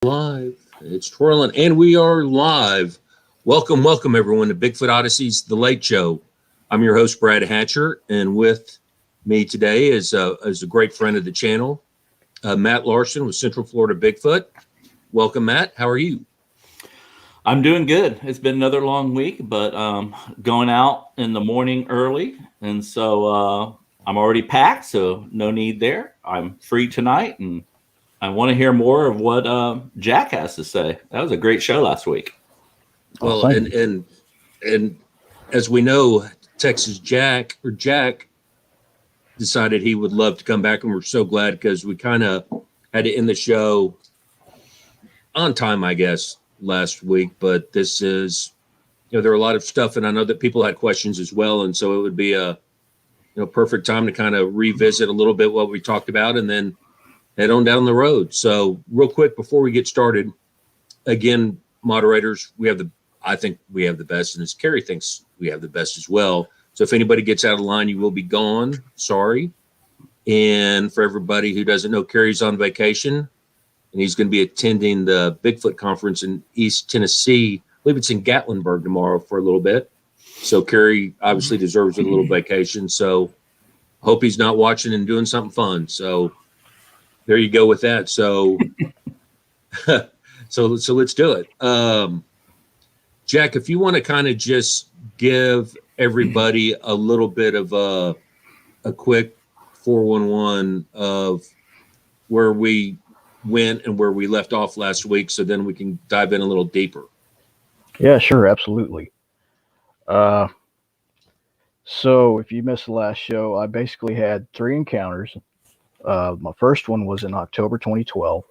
Live. It's twirling, and we are live. Welcome, everyone to Bigfoot Odyssey's The Late Show. I'm your host, Brad Hatcher, and with me today is a great friend of the channel, Matt Larson with Central Florida Bigfoot. Welcome, Matt. How are you? I'm doing good. It's been another long week, but going out in the morning early, and so I'm already packed, so no need there. I'm free tonight, and I want to hear more of what Jack has to say. That was a great show last week. Well, and as we know, Texas Jack decided he would love to come back, and we're so glad because we kind of had to end the show on time, I guess, last week. But this is, there are a lot of stuff, and I know that people had questions as well, and so it would be a perfect time to kind of revisit a little bit what we talked about, and then head on down the road. So real quick before we get started, again, moderators, I think we have the best, and as Carrie thinks we have the best as well. So if anybody gets out of line, you will be gone. Sorry. And for everybody who doesn't know, Carrie's on vacation, and he's going to be attending the Bigfoot conference in East Tennessee. I believe it's in Gatlinburg tomorrow for a little bit. So Carrie obviously deserves a little vacation. So hope he's not watching and doing something fun. So there you go with that. So, so let's do it. Jack, if you want to kind of just give everybody a little bit of a quick 411 of where we went and where we left off last week, so then we can dive in a little deeper. Yeah, sure, absolutely. So if you missed the last show, I basically had 3 encounters. My first one was in October 2012,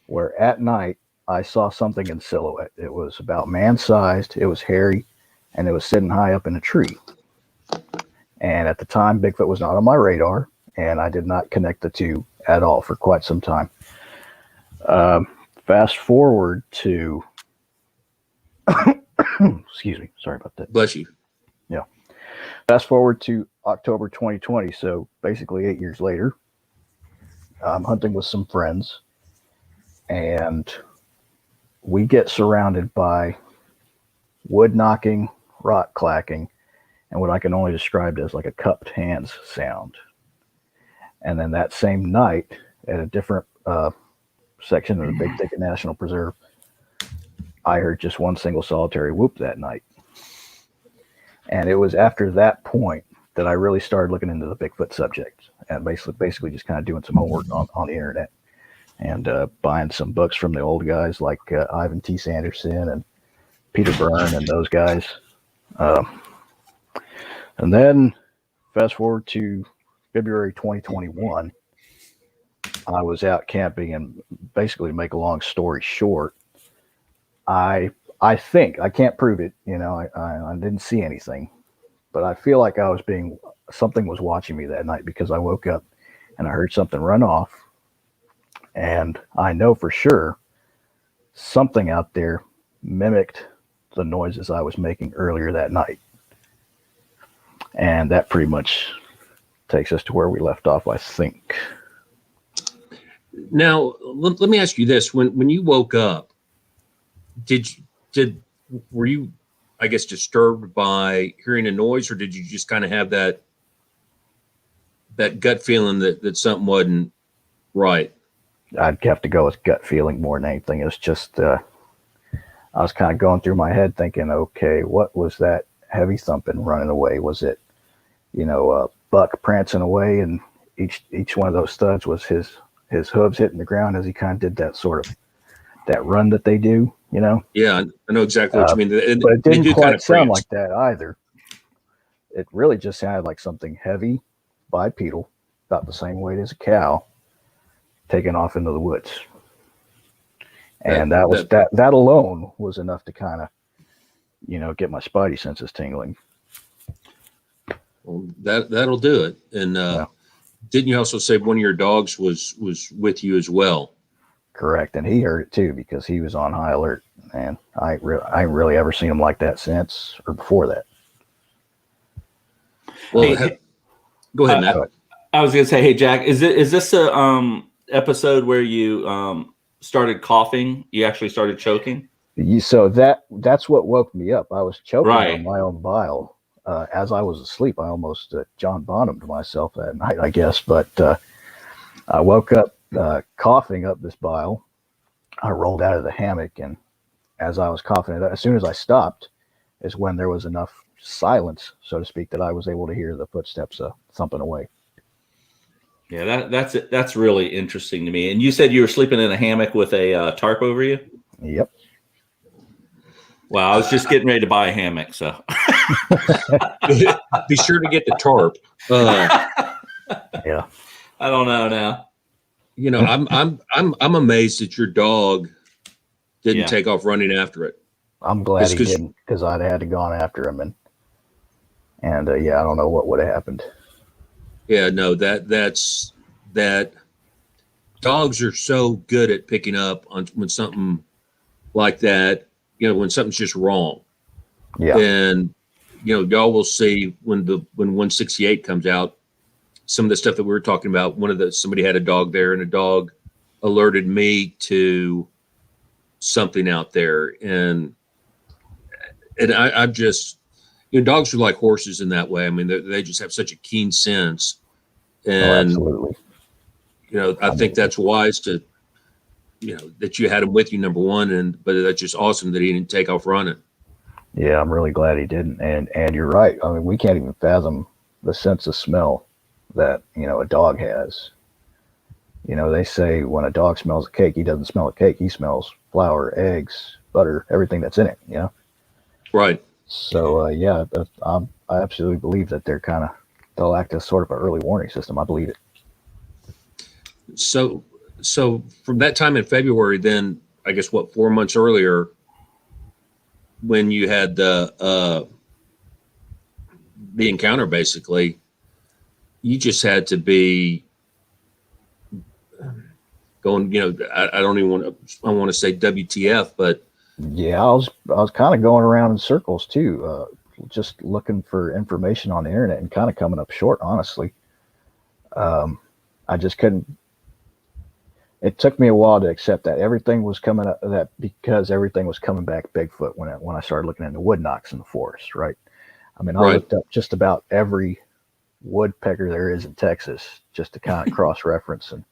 where at night I saw something in silhouette. It was about man-sized, it was hairy, and it was sitting high up in a tree. And at the time, Bigfoot was not on my radar, and I did not connect the two at all for quite some time. Fast forward to, excuse me, sorry about that. Bless you. Yeah. Fast forward to October 2020, so basically 8 years later. I'm hunting with some friends, and we get surrounded by wood knocking, rock clacking, and what I can only describe as like a cupped hands sound. And then that same night, at a different section of the Big Thicket National Preserve, I heard just one single solitary whoop that night. And it was after that point that I really started looking into the Bigfoot subject, and basically just kind of doing some homework on the internet, and buying some books from the old guys like Ivan T. Sanderson and Peter Byrne and those guys. And then fast forward to February 2021, I was out camping, and basically, to make a long story short, I think, I can't prove it, I didn't see anything, but I feel like something was watching me that night, because I woke up and I heard something run off, and I know for sure something out there mimicked the noises I was making earlier that night. And that pretty much takes us to where we left off, I think. Now, let me ask you this. When you woke up, were you, I guess, disturbed by hearing a noise, or did you just kind of have that gut feeling that something wasn't right? I'd have to go with gut feeling more than anything. It was just, I was kind of going through my head thinking, okay, what was that heavy thumping running away? Was it, a buck prancing away, and each one of those studs was his hooves hitting the ground as he kind of did that sort of that run that they do, Yeah, I know exactly what you mean. But it didn't quite sound like that either. It really just sounded like something heavy, bipedal, about the same weight as a cow, taking off into the woods. And that alone was enough to kind of, get my spidey senses tingling. Well, that'll do it. And didn't you also say one of your dogs was with you as well? Correct, and he heard it too, because he was on high alert. And I ain't really ever seen him like that since, or before that. Well, go ahead, Matt. I was gonna say, hey Jack, is this a episode where you started coughing, you actually started choking. So that's what woke me up. I was choking Right. on my own bile as I was asleep. I almost John Bonham'd myself that night, I guess. But I woke up coughing up this bile. I rolled out of the hammock, and as I was coughing it, as soon as I stopped, is when there was enough silence, so to speak, that I was able to hear the footsteps thumping away. Yeah, that's really interesting to me. And you said you were sleeping in a hammock with a tarp over you? Yep. Well, I was just getting ready to buy a hammock, so Be sure to get the tarp. Yeah. I don't know now. You know, I'm amazed that your dog didn't Yeah. take off running after it. I'm glad Just he 'cause- didn't, because I'd had to gone after him, and yeah, I don't know what would have happened. Yeah, no, that's that. Dogs are so good at picking up on when something like that, you know, when something's just wrong. Yeah. And you know, y'all will see when 168 comes out, some of the stuff that we were talking about. Somebody had a dog there, and a dog alerted me to something out there, and I'm just, you know, dogs are like horses in that way. I mean, they just have such a keen sense, and Absolutely. you know, I think that's wise to, you know, that you had him with you, number one, but that's just awesome that he didn't take off running. Yeah, I'm really glad he didn't. And you're right. I mean, we can't even fathom the sense of smell that, you know, a dog has. You know, they say when a dog smells a cake, he doesn't smell a cake. He smells flour, eggs, butter, everything that's in it, you know? Right. So, yeah, I absolutely believe that they'll act as sort of an early warning system. I believe it. So from that time in February, then I guess 4 months earlier, when you had the encounter, basically, you just had to be going. You know, I don't even want to say WTF, but Yeah, I was kind of going around in circles too, just looking for information on the internet and kind of coming up short, honestly. I just couldn't. It took me a while to accept that everything was coming up, that because everything was coming back Bigfoot when I started looking into wood knocks in the forest, right? I mean, I Right. looked up just about every woodpecker there is in Texas just to kind of cross reference and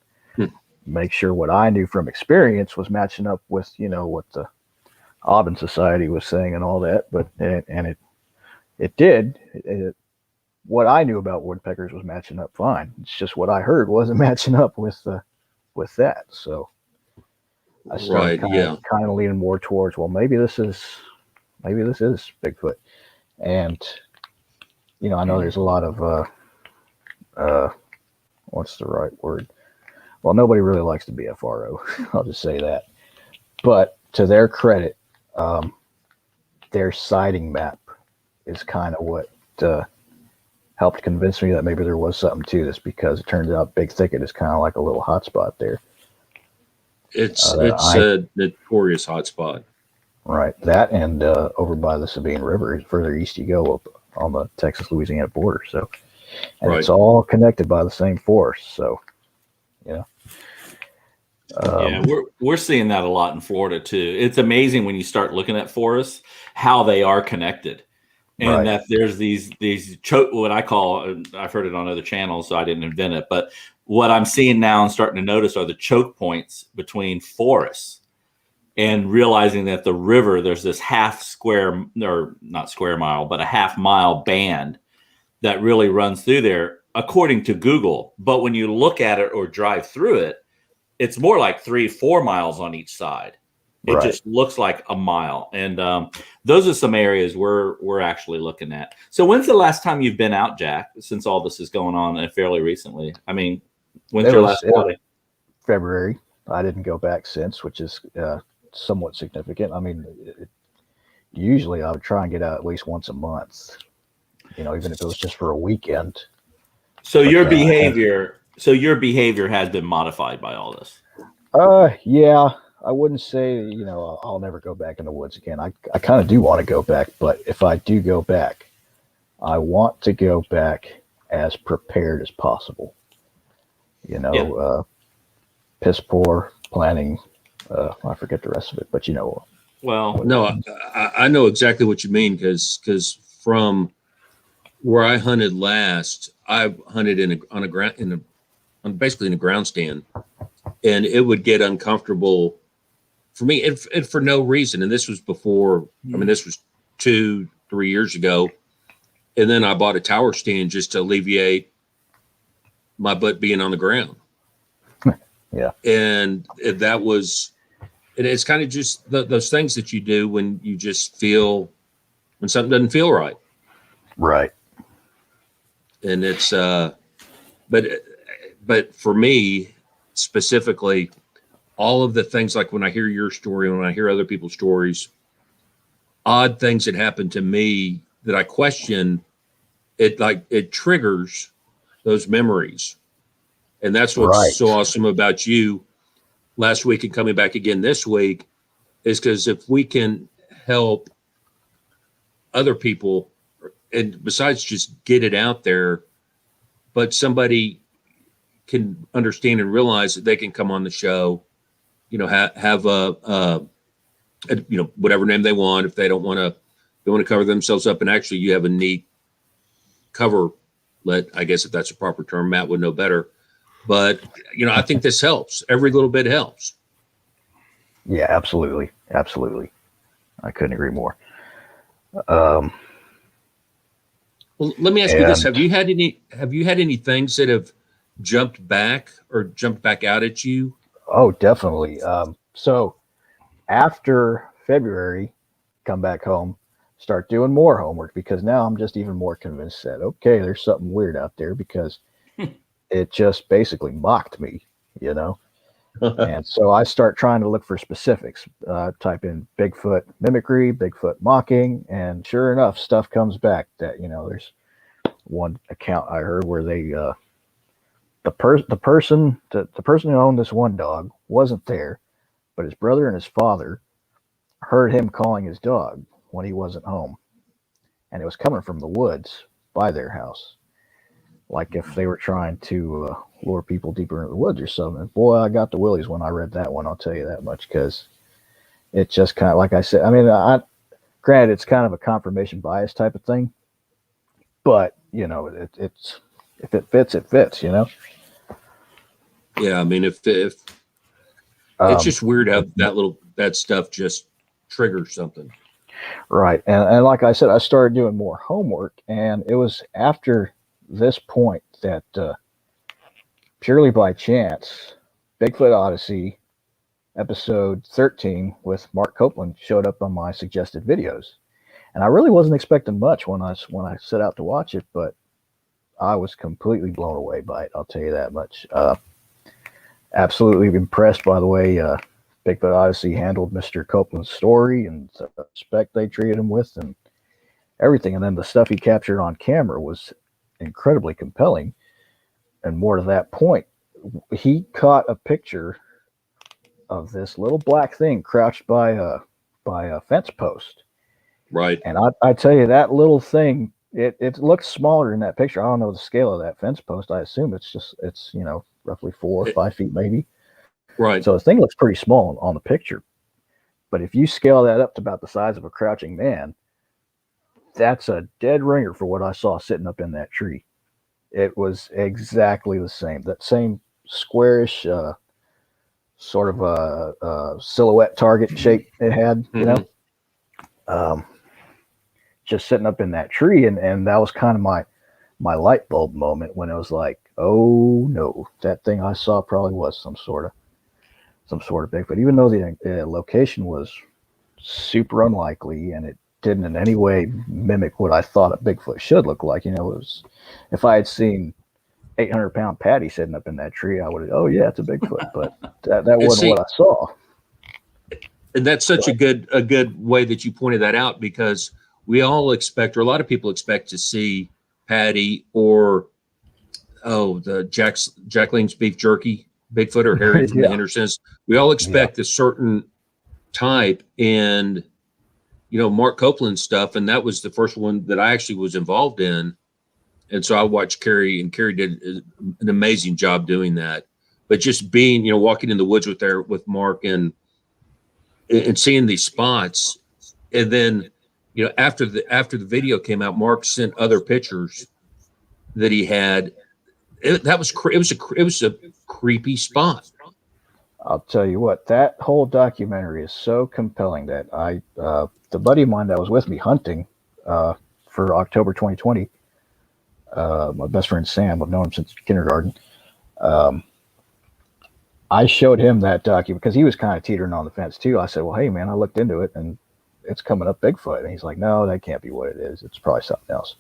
make sure what I knew from experience was matching up with, you know, what the Audubon Society was saying and all that. But it did. What I knew about woodpeckers was matching up fine. It's just what I heard wasn't matching up with that. So I started kind of leaning more towards, well, maybe this is Bigfoot. And you know, I know there's a lot of what's the right word? Well, nobody really likes to be FRO. I'll just say that. But to their credit, their sighting map is kind of what helped convince me that maybe there was something to this, because it turns out Big Thicket is kind of like a little hotspot there. it's a notorious hotspot. Right. That and over by the Sabine River, further east you go up on the Texas-Louisiana border. So, and Right. it's all connected by the same forest. So, yeah. Yeah, we're seeing that a lot in Florida too. It's amazing when you start looking at forests how they are connected, and Right. that there's these choke, what I call, I've heard it on other channels, so I didn't invent it, but what I'm seeing now and starting to notice are the choke points between forests, and realizing that the river, there's this half square, or not square mile, but a half mile band that really runs through there, according to Google. But when you look at it or drive through it, it's more like 3-4 miles on each side. It Right. just looks like a mile. And those are some areas we're actually looking at. So when's the last time you've been out, Jack, since all this is going on fairly recently? I mean, when's your last outing? February. I didn't go back since, which is somewhat significant. I mean, usually I would try and get out at least once a month, you know, even if it was just for a weekend. So your behavior has been modified by all this. Yeah, I wouldn't say, you know, I'll never go back in the woods again. I kind of do want to go back, but if I do go back, I want to go back as prepared as possible. You know, piss poor planning I forget the rest of it, but you know. Well, No, I know exactly what you mean because from where I hunted last, I hunted basically in a ground stand, and it would get uncomfortable for me, and for no reason. And this was before. I mean, this was 2-3 years ago, and then I bought a tower stand just to alleviate my butt being on the ground. Yeah. And that was, and it's kind of just those things that you do when you just feel when something doesn't feel right. Right. And it's but for me specifically, all of the things, like when I hear your story, when I hear other people's stories, odd things that happen to me that I question, it triggers those memories. And that's what's Right. so awesome about you last week and coming back again this week, is because if we can help other people, and besides just get it out there, but somebody can understand and realize that they can come on the show, you know, have a you know, whatever name they want. If they don't want to, they want to cover themselves up, and actually you have a neat cover, I guess if that's a proper term, Matt would know better. But, you know, I think this helps. Every little bit helps. Yeah, absolutely. Absolutely. I couldn't agree more. Well, let me ask you this. Have you had any things that have jumped back out at you? Oh, definitely. So after February, come back home, start doing more homework, because now I'm just even more convinced that, okay, there's something weird out there, because it just basically mocked me, you know? And so I start trying to look for specifics, type in Bigfoot mimicry, Bigfoot mocking, and sure enough, stuff comes back that, you know, there's one account I heard where they, the person who owned this one dog wasn't there, but his brother and his father heard him calling his dog when he wasn't home, and it was coming from the woods by their house, like if they were trying to lure people deeper into the woods or something. Boy, I got the willies when I read that one, I'll tell you that much, because it just kind of, like I said, I mean, granted, it's kind of a confirmation bias type of thing, but you know, it's if it fits, it fits, you know. Yeah, I mean, if it's just weird how that stuff just triggers something. Right. And like I said, I started doing more homework, and it was after this point that purely by chance, Bigfoot Odyssey episode 13 with Mark Copeland showed up on my suggested videos. And I really wasn't expecting much when I set out to watch it, but I was completely blown away by it. I'll tell you that much. Absolutely impressed by the way Bigfoot Odyssey handled Mr. Copeland's story and the respect they treated him with and everything. And then the stuff he captured on camera was incredibly compelling. And more to that point, he caught a picture of this little black thing crouched by a fence post. Right. And I tell you, that little thing, it looks smaller in that picture. I don't know the scale of that fence post. I assume it's you know, roughly 4 or 5 feet maybe. Right. So the thing looks pretty small on the picture. But if you scale that up to about the size of a crouching man, that's a dead ringer for what I saw sitting up in that tree. It was exactly the same. That same squarish sort of a silhouette target shape it had, you know. Just sitting up in that tree, and that was kind of my light bulb moment when it was like, oh no, that thing I saw probably was some sort of Bigfoot, even though the location was super unlikely and it didn't in any way mimic what I thought a Bigfoot should look like. You know, it was, if I had seen 800-pound Patty sitting up in that tree, I would have, oh yeah, it's a Bigfoot, but that wasn't what I saw. And that's such a good way that you pointed that out, because we all expect, or a lot of people expect, to see Patty or the Jacqueline's beef jerky Bigfoot, or Harry from the Hendersons. We all expect a certain type, and you know, Mark Copeland stuff, and that was the first one that I actually was involved in. And so I watched Carrie, and Carrie did an amazing job doing that. But just being, you know, walking in the woods with Mark and and seeing these spots. And then, after the video came out, Mark sent other pictures that he had. It was a creepy spot. I'll tell you what, that whole documentary is so compelling that the buddy of mine that was with me hunting for October 2020, my best friend Sam, I've known him since kindergarten. I showed him that document because he was kind of teetering on the fence too. I said, well, hey man, I looked into it and it's coming up Bigfoot. And he's like, no, that can't be what it is. It's probably something else.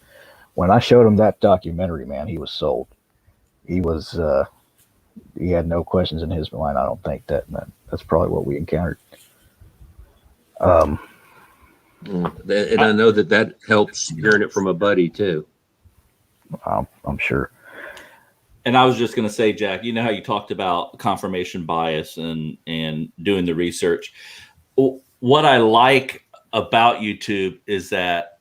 When I showed him that documentary, man, he was sold. He was, he had no questions in his mind. I don't think that's probably what we encountered. And I know that helps hearing it from a buddy too. I'm sure. And I was just going to say, Jack, you know how you talked about confirmation bias and doing the research. What I like about YouTube is that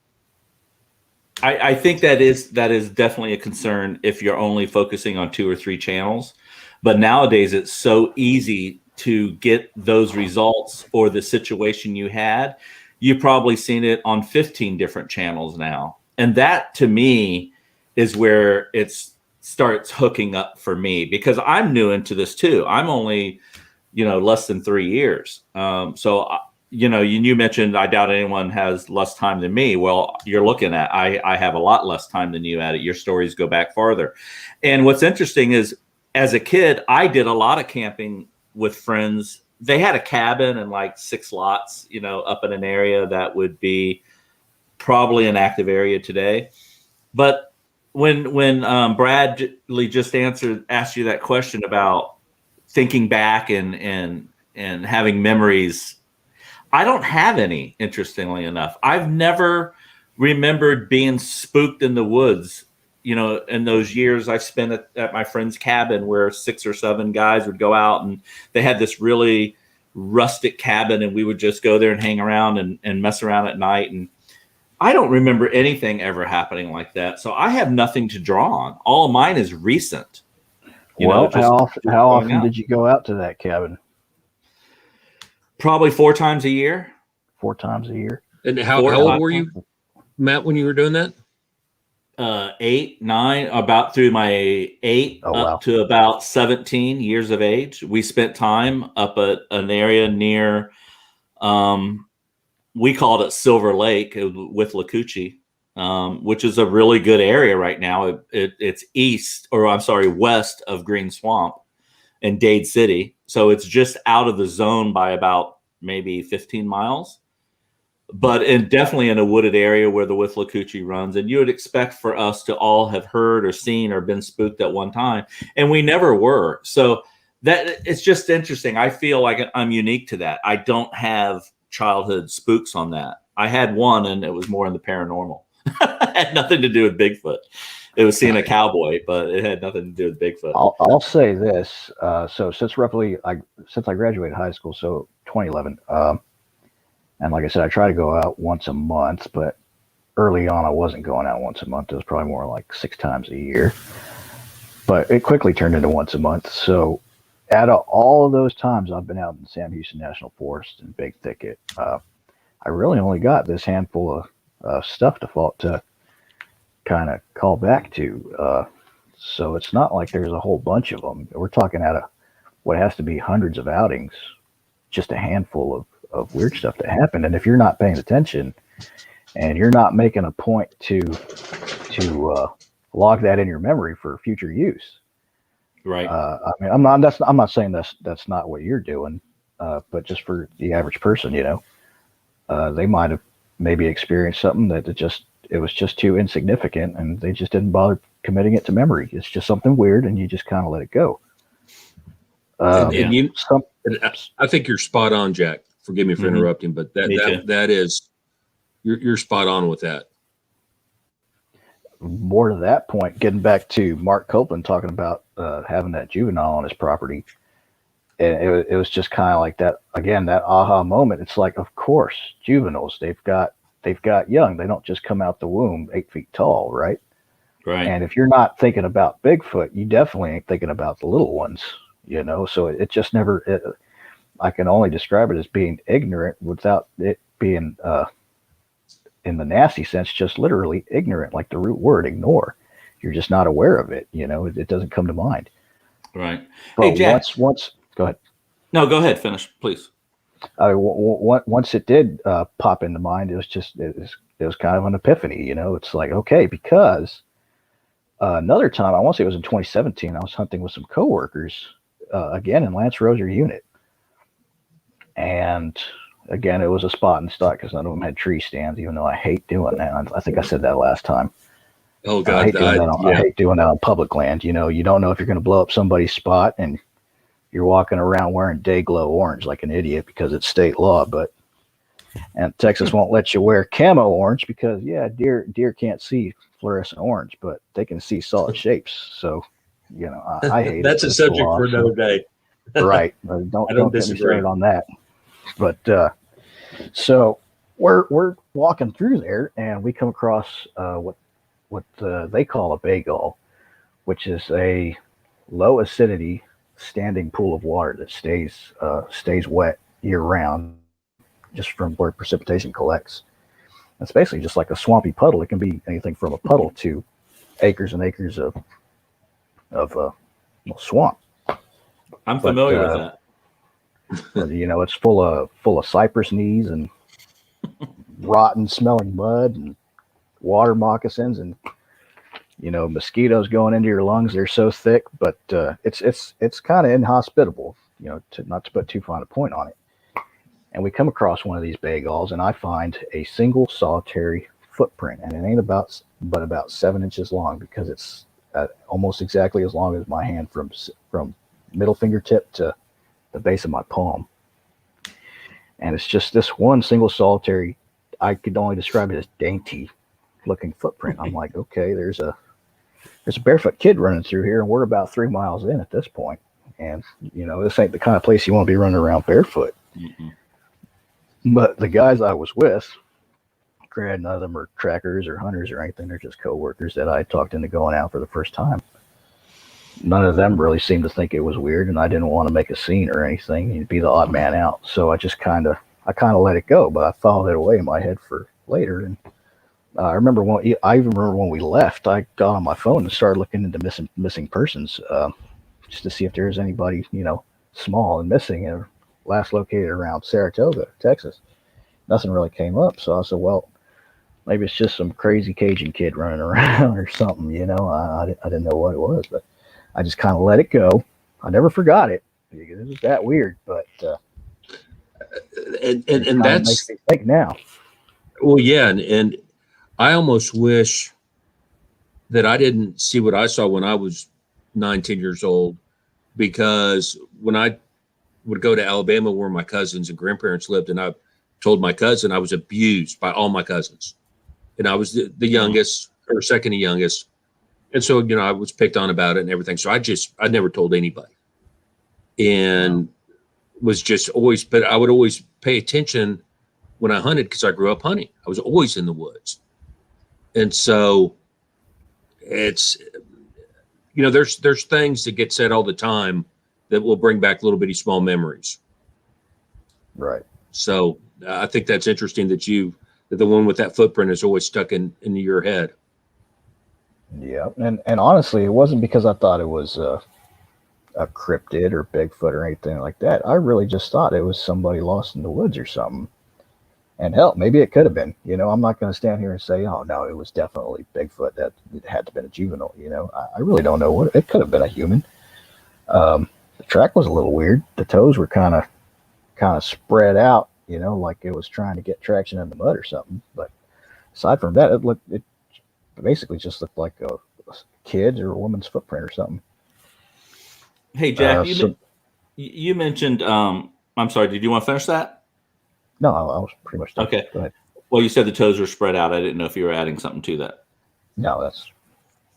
I think that is definitely a concern if you're only focusing on 2 or 3 channels. But nowadays it's so easy to get those results or the situation you had. You've probably seen it on 15 different channels now. And that to me is where it starts hooking up for me, because I'm new into this too. I'm only, less than 3 years. You mentioned, I doubt anyone has less time than me. Well, you're looking at, I have a lot less time than you at it. Your stories go back farther. And what's interesting is, as a kid, I did a lot of camping with friends. They had a cabin and like 6 lots, up in an area that would be probably an active area today. But when Bradley just asked you that question about thinking back and having memories, I don't have any, interestingly enough. I've never remembered being spooked in the woods, in those years I spent at my friend's cabin where 6 or 7 guys would go out, and they had this really rustic cabin, and we would just go there and hang around and mess around at night. And I don't remember anything ever happening like that. So I have nothing to draw on. All of mine is recent. How often did you go out to that cabin? Probably 4 times a year. 4 times a year. And how old were you, Matt, when you were doing that? 8, 9, about through my 8 up to about 17 years of age. We spent time up at an area near, we called it Silver Lake with Lakuchi, which is a really good area right now. It's west of Green Swamp and Dade City. So it's just out of the zone by about maybe 15 miles. But definitely in a wooded area where the Withlacoochee runs. And you would expect for us to all have heard or seen or been spooked at one time. And we never were. So that it's just interesting. I feel like I'm unique to that. I don't have childhood spooks on that. I had one, and it was more in the paranormal. It had nothing to do with Bigfoot. It was seeing a cowboy, but it had nothing to do with Bigfoot. I'll say this. So since I graduated high school, so 2011, and like I said, I try to go out once a month, but early on I wasn't going out once a month. It was probably more like 6 times a year. But it quickly turned into once a month. So out of all of those times I've been out in Sam Houston National Forest and Big Thicket, I really only got this handful of stuff to kind of call back to. So it's not like there's a whole bunch of them. We're talking out of what has to be hundreds of outings, just a handful of weird stuff that happened. And if you're not paying attention and you're not making a point to log that in your memory for future use, right? I'm not saying that's not what you're doing, but just for the average person, they might have maybe experienced something that it was just too insignificant, and they just didn't bother committing it to memory. It's just something weird, and you just kind of let it go. I think you're spot on, Jack. Forgive me for interrupting, but that is, you're spot on with that. More to that point, getting back to Mark Copeland talking about having that juvenile on his property, and it was just kind of like that again, that aha moment. It's like, of course, juveniles, they've got young. They don't just come out the womb 8 feet tall, right? Right. And if you're not thinking about Bigfoot, you definitely ain't thinking about the little ones, So it just never. I can only describe it as being ignorant without it being in the nasty sense, just literally ignorant, like the root word ignore. You're just not aware of it. It doesn't come to mind. Right. But Hey, Jack. once go ahead. No, go ahead. Finish, please. Once it did pop into mind, it was kind of an epiphany. It's like, okay, because another time, I want to say it was in 2017, I was hunting with some coworkers, again in Lance Roser unit. And again, it was a spot and stock because none of them had tree stands, even though I hate doing that. I think I said that last time. Oh God, I hate doing that on public land. You don't know if you're going to blow up somebody's spot, and you're walking around wearing day glow orange like an idiot because it's state law. And Texas won't let you wear camo orange because deer can't see fluorescent orange, but they can see solid shapes. So, I hate that's it. a subject for another day. Right. Don't get me started on that. But so we're walking through there, and we come across what they call a bay gull, which is a low acidity standing pool of water that stays wet year round, just from where precipitation collects. It's basically just like a swampy puddle. It can be anything from a puddle to acres and acres of swamp. I'm familiar with that. It's full of cypress knees and rotten smelling mud and water moccasins and mosquitoes going into your lungs. They're so thick, but it's kind of inhospitable, not to put too fine a point on it. And we come across one of these bay galls, and I find a single solitary footprint, and it ain't about 7 inches long, because it's almost exactly as long as my hand from middle fingertip to the base of my palm. And it's just this one single solitary, I could only describe it as dainty looking footprint. I'm like, okay, there's a barefoot kid running through here, and we're about 3 miles in at this point. And this ain't the kind of place you want to be running around barefoot. Mm-hmm. But the guys I was with, granted, none of them are trackers or hunters or anything. They're just coworkers that I talked into going out for the first time. None of them really seemed to think it was weird, and I didn't want to make a scene or anything. You'd be the odd man out. So I just kind of let it go, but I filed it away in my head for later. And I even remember when we left, I got on my phone and started looking into missing persons, just to see if there was anybody, small and missing, and last located around Saratoga, Texas. Nothing really came up. So I said, well, maybe it's just some crazy Cajun kid running around or something, I didn't know what it was, but I just kind of let it go. I never forgot it because it was that weird, but and that's makes me think now. Well, yeah, and I almost wish that I didn't see what I saw when I was 9-10 years old, because when I would go to Alabama where my cousins and grandparents lived, and I told my cousin I was abused by all my cousins, and I was the youngest or second to youngest. And so, I was picked on about it and everything. So I never told anybody, and was just always, but I would always pay attention when I hunted, because I grew up hunting. I was always in the woods. And so it's, there's things that get said all the time that will bring back little bitty small memories. Right. So I think that's interesting that the one with that footprint is always stuck in your head. Yeah. And honestly, it wasn't because I thought it was a cryptid or Bigfoot or anything like that. I really just thought it was somebody lost in the woods or something. And hell, maybe it could have been. I'm not going to stand here and say, oh, no, it was definitely Bigfoot. That it had to have been a juvenile. I really don't know what it could have been. A human. The track was a little weird. The toes were kind of spread out, like it was trying to get traction in the mud or something. But aside from that, it basically just looked like a kid's or a woman's footprint or something. Hey, Jack, you mentioned, I'm sorry, did you want to finish that? No, I was pretty much done. Okay. Go ahead. Well, you said the toes were spread out. I didn't know if you were adding something to that. No, that's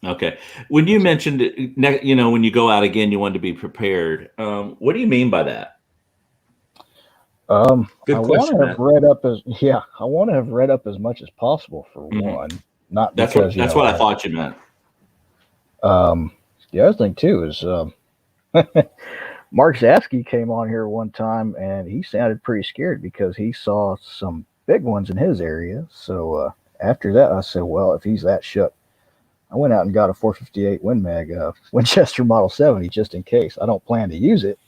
okay. When you mentioned, when you go out again, you want to be prepared. What do you mean by that? Good question. I want to have read up as much as possible for one. Not that's because what I thought you meant. The other thing too is Mark Zasky came on here one time, and he sounded pretty scared because he saw some big ones in his area. So after that, I said, well, if he's that shook, I went out and got a 458 Win Mag Winchester Model 70 just in case. I don't plan to use it,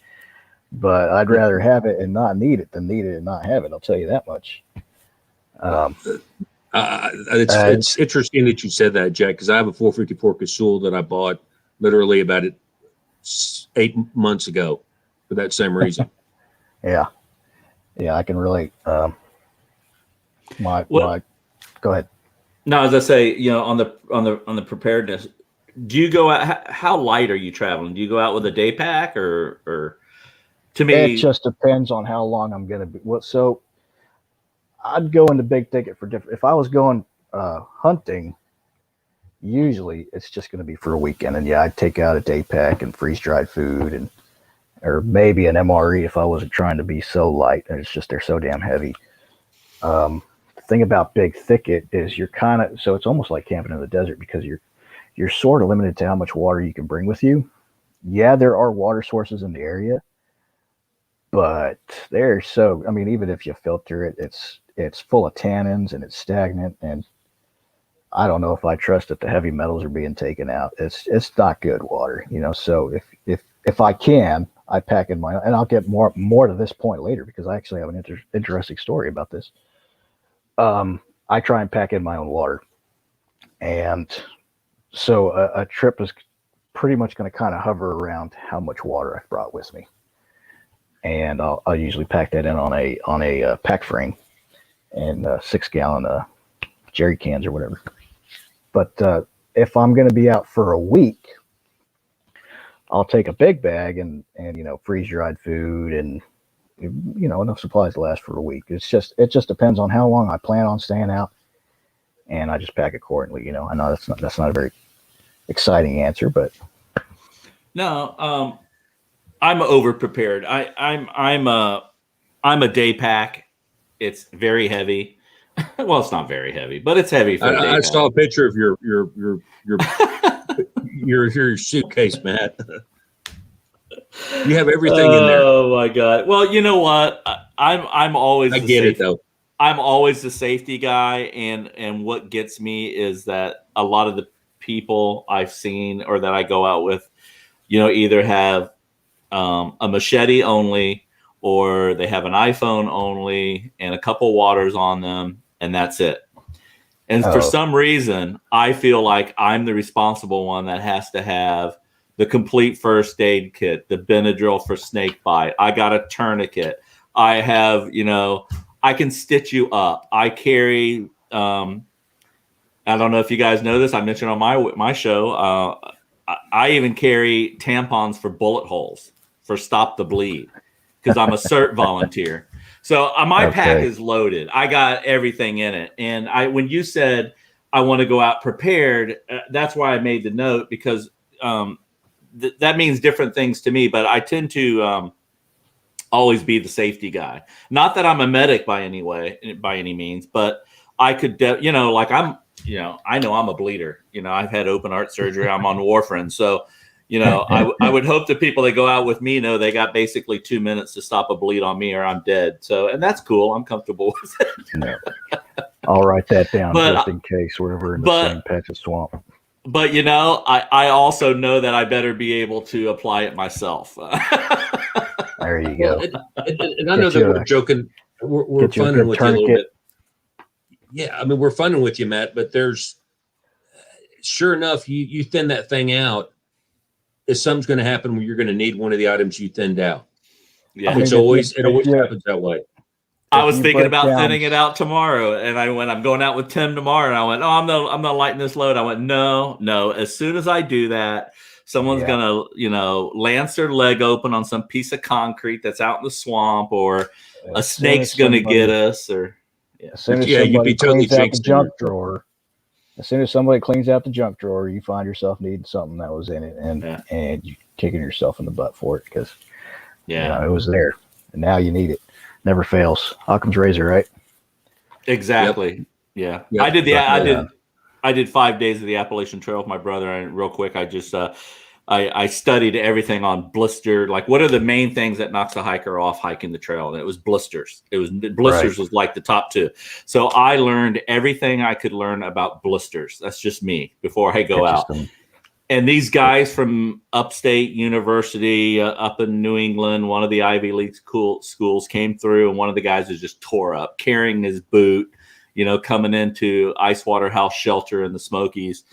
but I'd rather have it and not need it than need it and not have it. I'll tell you that much. It's interesting that you said that, Jack, because I have a 454 Casull that I bought literally about 8 months ago for that same reason. Yeah, I can relate. Go ahead. No, as I say, on the preparedness, do you go out? How light are you traveling? Do you go out with a day pack or? To me, it just depends on how long I'm going to be. Well, so I'd go into big ticket for different. If I was going hunting, usually it's just going to be for a weekend, and I'd take out a day pack and freeze dried food, or maybe an MRE if I wasn't trying to be so light. And it's just they're so damn heavy. The thing about big thicket is you're kind of so it's almost like camping in the desert because you're sort of limited to how much water you can bring with you. Yeah, there are water sources in the area, but they're so. I mean, even if you filter it, it's full of tannins and it's stagnant, and I don't know if I trust that the heavy metals are being taken out. It's not good water, So if I can, I pack in my own, and I'll get more to this point later because I actually have an interesting story about this. I try and pack in my own water, and so a trip is pretty much going to kind of hover around how much water I've brought with me, and I'll usually pack that in on a pack frame and 6-gallon jerry cans or whatever. But if I'm going to be out for a week, I'll take a big bag and freeze dried food and enough supplies to last for a week. It just depends on how long I plan on staying out, and I just pack accordingly. I know that's not a very exciting answer, but no, I'm over prepared. I'm a day pack. It's very heavy. Well, it's not very heavy, but it's heavy. I saw a picture of your your suitcase, Matt. You have everything in there. Oh my God! Well, you know what? I'm always. I get it though. I'm always the safety guy, and what gets me is that a lot of the people I've seen or that I go out with, either have a machete only, or they have an iPhone only and a couple waters on them, and that's it. And for some reason, I feel like I'm the responsible one that has to have the complete first aid kit, the Benadryl for snake bite. I got a tourniquet. I have, I can stitch you up. I carry, I don't know if you guys know this. I mentioned on my show, I even carry tampons for bullet holes for stop the bleed because I'm a CERT volunteer. So my pack is loaded. I got everything in it. And when you said I want to go out prepared, that's why I made the note because that means different things to me. But I tend to always be the safety guy. Not that I'm a medic by any means, but I could, I know I'm a bleeder. I've had open heart surgery. I'm on warfarin. So, I would hope the people that go out with me know they got basically 2 minutes to stop a bleed on me or I'm dead. So, and that's cool. I'm comfortable with it. No. I'll write that down just in case we're ever in the same patch of swamp. But, I also know that I better be able to apply it myself. There you go. And I know that we're joking. We're funning with you a little bit. Yeah, I mean, we're funning with you, Matt, but there's sure enough, you thin that thing out. If something's going to happen where you're going to need one of the items you thinned out. Yeah, it always happens that way. I was thinking about thinning it out tomorrow, and I'm going out with Tim tomorrow, and I went, I'm not lighting this load. I went, no. As soon as I do that, someone's gonna, lance their leg open on some piece of concrete that's out in the swamp, or a snake's gonna get us, or as soon as somebody cleans out the junk drawer. As soon as somebody cleans out the junk drawer, you find yourself needing something that was in it, and you're kicking yourself in the butt for it because it was there, and now you need it. Never fails. Occam's razor, right? Exactly. Yep. Yeah. Yep. I did 5 days of the Appalachian Trail with my brother, and real quick, I just I studied everything on Blister. Like, what are the main things that knocks a hiker off hiking the trail? And it was blisters. Blisters was like the top two. So I learned everything I could learn about blisters. That's just me before I go out. And these guys from Upstate University up in New England, one of the Ivy League schools, came through, and one of the guys was just tore up, carrying his boot, coming into Ice Water House Shelter in the Smokies,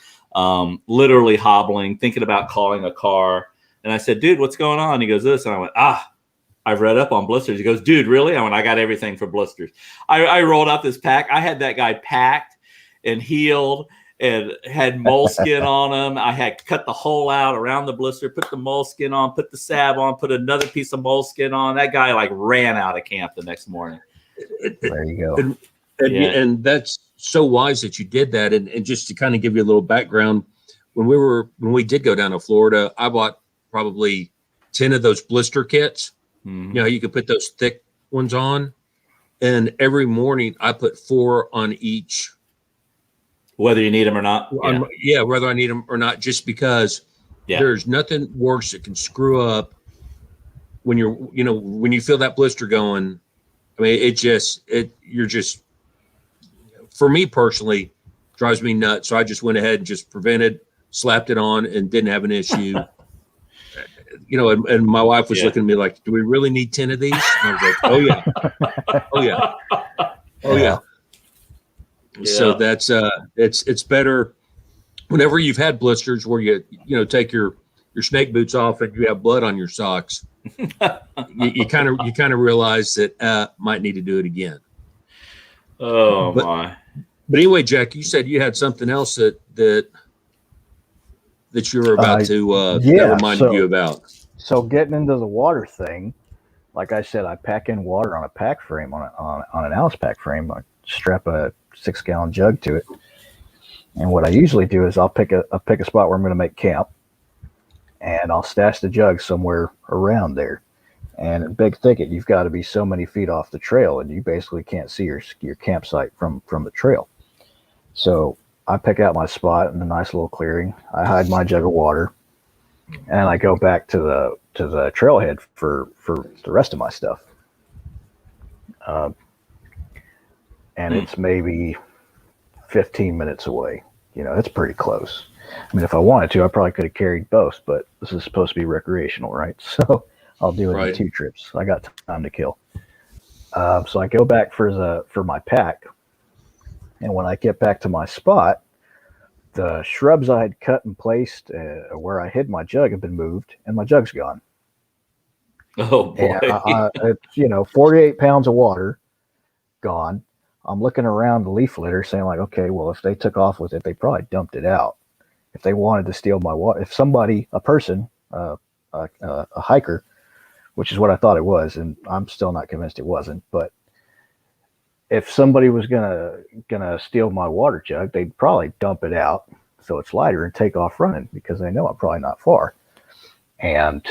literally hobbling, thinking about calling a car. And I said, dude, what's going on? He goes, this. And I went, I've read up on blisters. He goes, dude, really? I went, I got everything for blisters. I rolled out this pack. I had that guy packed and healed and had moleskin on him. I had cut the hole out around the blister, put the moleskin on, put the salve on, put another piece of moleskin on. That guy like ran out of camp the next morning. There you go. And that's so wise that you did that. And just to kind of give you a little background, when we did go down to Florida, I bought probably 10 of those blister kits. Mm-hmm. You could put those thick ones on, and every morning I put 4 on each. Whether you need them or not. Whether I need them or not, just because there's nothing worse that can screw up when when you feel that blister going. I mean, you're just, for me personally, drives me nuts. So I just went ahead and just prevented, slapped it on, and didn't have an issue. And my wife was looking at me like, do we really need 10 of these? And I was like, oh yeah. Oh yeah. Oh yeah. So that's it's better whenever you've had blisters where you take your snake boots off and you have blood on your socks. you kind of realize that might need to do it again. My! But anyway, Jack, you said you had something else that you were about to that reminded you about. So getting into the water thing, like I said, I pack in water on a pack frame on an Alice pack frame. I strap a 6-gallon jug to it, and what I usually do is I'll pick a spot where I'm going to make camp, and I'll stash the jug somewhere around there. And in Big Thicket, you've got to be so many feet off the trail, and you basically can't see your campsite from the trail. So I pick out my spot in a nice little clearing. I hide my jug of water, and I go back to the trailhead for the rest of my stuff. And it's maybe 15 minutes away. It's pretty close. I mean, if I wanted to, I probably could have carried both, but this is supposed to be recreational, right? So I'll do it in 2 trips. I got time to kill. So I go back for my pack, and when I get back to my spot, the shrubs I had cut and placed where I hid my jug have been moved, and my jug's gone. Oh boy! And 48 pounds of water gone. I'm looking around the leaf litter saying like, okay, well, if they took off with it, they probably dumped it out. If they wanted to steal my water, if somebody, a person, a hiker, which is what I thought it was, and I'm still not convinced it wasn't, but if somebody was gonna steal my water jug, they'd probably dump it out so it's lighter and take off running because they know I'm probably not far. And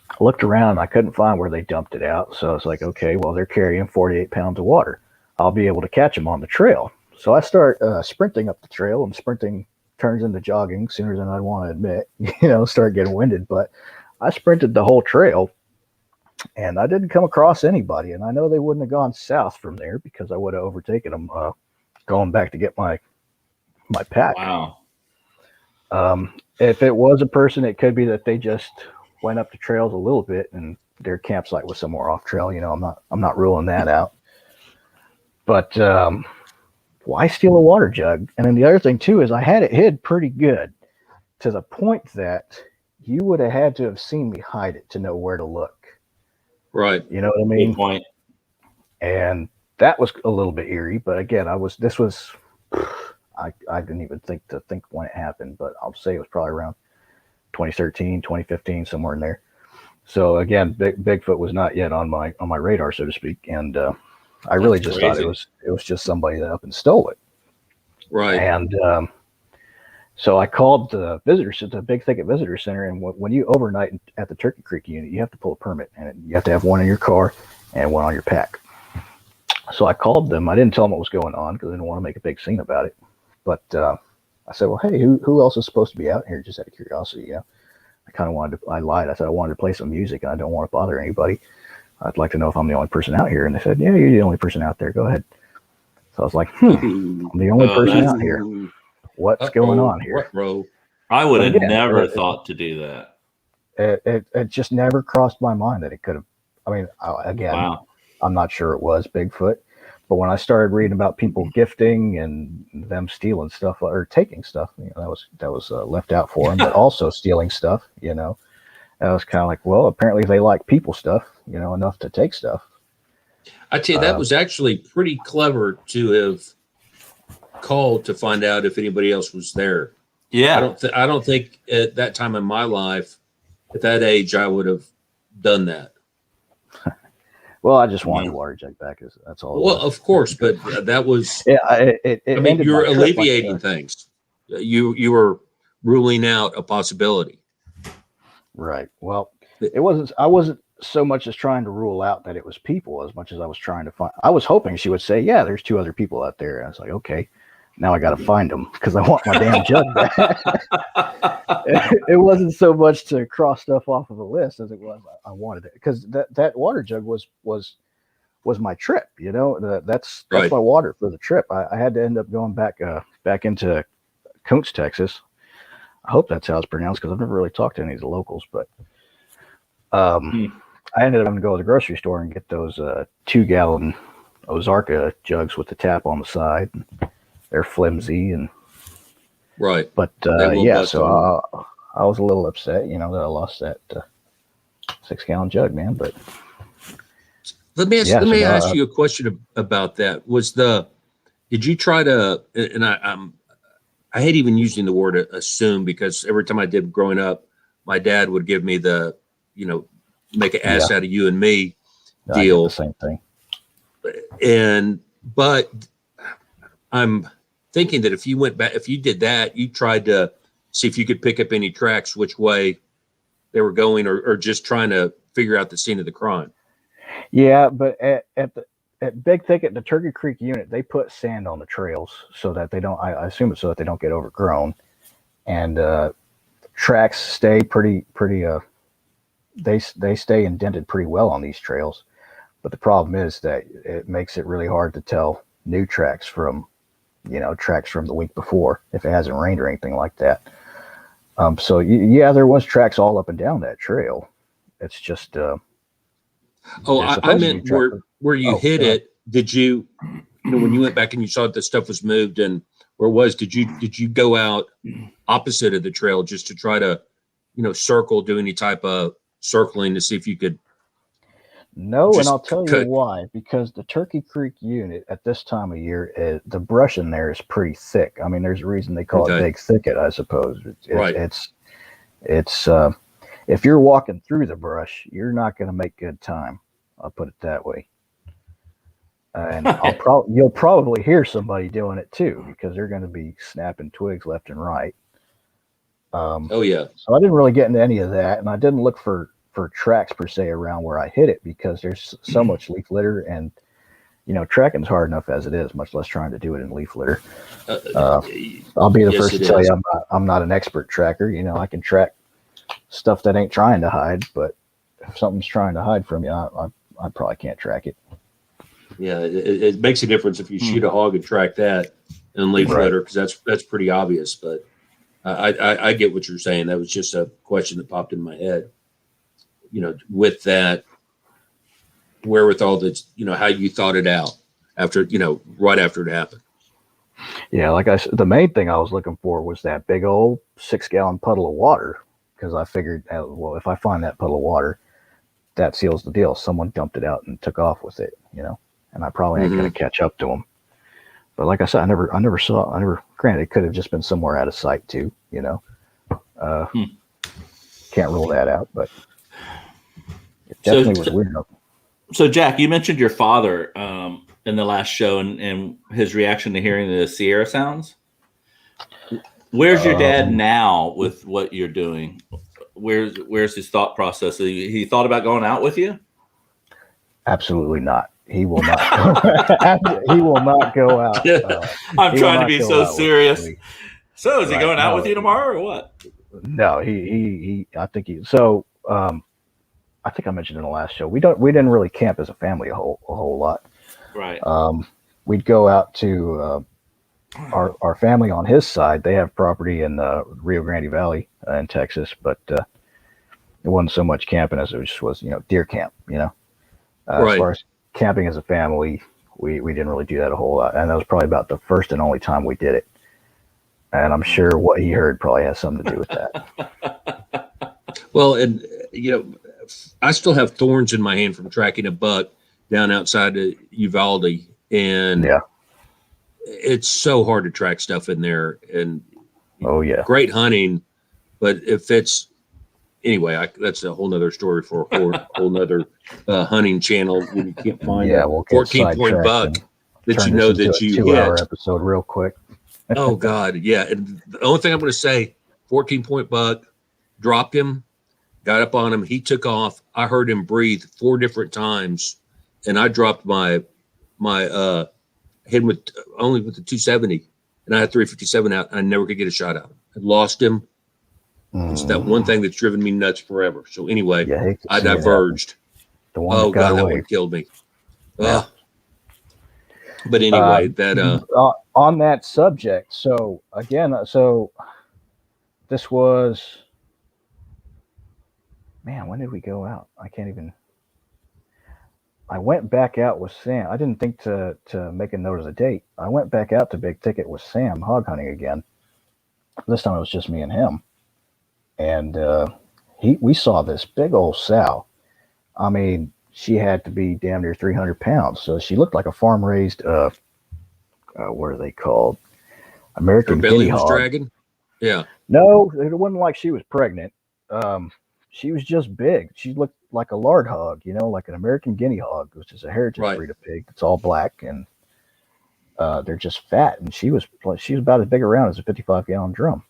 I looked around, I couldn't find where they dumped it out. So I was like, okay, well, they're carrying 48 pounds of water. I'll be able to catch them on the trail. So I start sprinting up the trail, and sprinting turns into jogging sooner than I'd want to admit, start getting winded. But I sprinted the whole trail, and I didn't come across anybody. And I know they wouldn't have gone south from there because I would have overtaken them going back to get my pack. Wow. If it was a person, it could be that they just went up the trails a little bit and their campsite was somewhere off trail. I'm not ruling that out. But why steal a water jug? And then the other thing too is I had it hid pretty good to the point that you would have had to have seen me hide it to know where to look. Right. You know what I mean? Good point. And that was a little bit eerie, but again, I didn't even think when it happened, but I'll say it was probably around 2013, 2015, somewhere in there. So again, Bigfoot was not yet on my radar, so to speak. And I really just thought it was just somebody that up and stole it. Right. And so I called the visitors at the Big Thicket Visitor Center, and when you overnight at the Turkey Creek unit, you have to pull a permit, and you have to have one in your car and one on your pack. So I called them. I didn't tell them what was going on because I didn't want to make a big scene about it. But I said, well, hey, who else is supposed to be out here? Just out of curiosity, I lied. I said I wanted to play some music and I don't want to bother anybody. I'd like to know if I'm the only person out here. And they said, yeah, you're the only person out there. Go ahead. So I was like, I'm the only person out here. What's going on here? What, bro? I would have never thought to do that. It just never crossed my mind that it could have. I mean, again, I'm not sure it was Bigfoot, but when I started reading about people gifting and them stealing stuff or taking stuff, that was left out for them, but also stealing stuff, I was kind of like, well, apparently they like people stuff, enough to take stuff. I tell you, that was actually pretty clever to have called to find out if anybody else was there. Yeah. I don't think at that time in my life, at that age, I would have done that. Well, I just wanted the water jug back. That's all. Well, of course, but that was. Yeah, I mean, you were alleviating things. You were ruling out a possibility. Right. Well, it wasn't. I wasn't so much as trying to rule out that it was people as much as I was trying to find. I was hoping she would say, "Yeah, there's 2 other people out there." And I was like, "Okay, now I got to find them because I want my damn jug back." It wasn't so much to cross stuff off of the list as it was I wanted it, because that water jug was my trip. That's right. my water for the trip. I had to end up going back into Kuntz, Texas. I hope that's how it's pronounced because I've never really talked to any of the locals, but I ended up having to go to the grocery store and get those 2-gallon Ozarka jugs with the tap on the side. They're flimsy and right. But so I was a little upset, that I lost that 6-gallon jug, man. But let me ask you a question about that. Did you try to? And I hate even using the word assume, because every time I did growing up, my dad would give me the, make an ass out of you and me deal. The same thing. But I'm thinking that if you did that, you tried to see if you could pick up any tracks, which way they were going, or just trying to figure out the scene of the crime. Yeah, but at Big Thicket, the Turkey Creek unit, they put sand on the trails so that they don't. I assume it's so that they don't get overgrown, and tracks stay pretty. They stay indented pretty well on these trails, but the problem is that it makes it really hard to tell new tracks from tracks from the week before if it hasn't rained or anything like that. So there was tracks all up and down that trail. It's just. I meant where you hit it. Did you, when you went back and you saw that the stuff was moved and where it was, did you go out opposite of the trail just to try to, circle, do any type of circling to see if you could? No, and I'll tell you why. Because the Turkey Creek unit at this time of year, the brush in there is pretty thick. I mean, there's a reason they call it Big Thicket, I suppose. It's if you're walking through the brush, you're not going to make good time. I'll put it that way. And you'll probably hear somebody doing it too, because they're going to be snapping twigs left and right. So I didn't really get into any of that, and I didn't look for tracks per se around where I hit it, because there's so much leaf litter, and tracking's hard enough as it is, much less trying to do it in leaf litter. I'll be the first to tell you I'm not an expert tracker. I can track stuff that ain't trying to hide, but if something's trying to hide from you, I probably can't track it. Yeah, it makes a difference if you shoot a hog and track that and leaf litter, because that's pretty obvious. But I get what you're saying. That was just a question that popped in my head. With that wherewithal, that's how you thought it out after right after it happened. Yeah, like I said, the main thing I was looking for was that big old 6-gallon puddle of water, because I figured, well, if I find that puddle of water, that seals the deal. Someone dumped it out and took off with it, and I probably ain't going to catch up to them. But like I said, I never saw. Granted, it could have just been somewhere out of sight too. Can't rule that out, but it definitely was weird. So, Jack, you mentioned your father in the last show and his reaction to hearing the Sierra sounds. Where's your dad now with what you're doing? Where's his thought process? He thought about going out with you? Absolutely not. He will not. He will not go out. I'm trying to be so serious. So is he going out with you tomorrow or what? No, he I think he so I think I mentioned in the last show, we didn't really camp as a family a whole lot. Right. We'd go out to our family on his side. They have property in Rio Grande Valley in Texas, but it wasn't so much camping as it was deer camp. As Right. far as camping as a family, we didn't really do that a whole lot, and that was probably about the first and only time we did it. And I'm sure what he heard probably has something to do with that. Well, and I still have thorns in my hand from tracking a buck down outside of Uvalde, and Yeah. it's so hard to track stuff in there. And Oh yeah. great hunting, but if it's anyway, that's a whole nother story for a whole nother hunting channel when you can't find a We'll get 14-point buck that turn you know this into that a you 2-hour hit. episode real quick. Oh God, yeah. And the only thing I'm going to say, 14-point buck, dropped him, got up on him. He took off. I heard him breathe 4 different times, and I dropped my head with only with the 270, and I had 357 out. And I never could get a shot out. I lost him. It's that one thing that's driven me nuts forever. So anyway, I diverged. The one Oh that got God, that away. one killed me. Yeah. But anyway, on that subject. So again, this was, man, when did we go out? I went back out with Sam. I didn't think to make a note of the date. I went back out to Big Ticket with Sam hog hunting again. This time it was just me and him. And we saw this big old sow. I mean, she had to be damn near 300 pounds. So she looked like a farm raised, what are they called? American guinea hog. Dragon? Yeah. No, it wasn't like she was pregnant. She was just big. She looked like a lard hog, like an American guinea hog, which is a heritage breed of pig. It's all black, and they're just fat. And she was about as big around as a 55-gallon drum.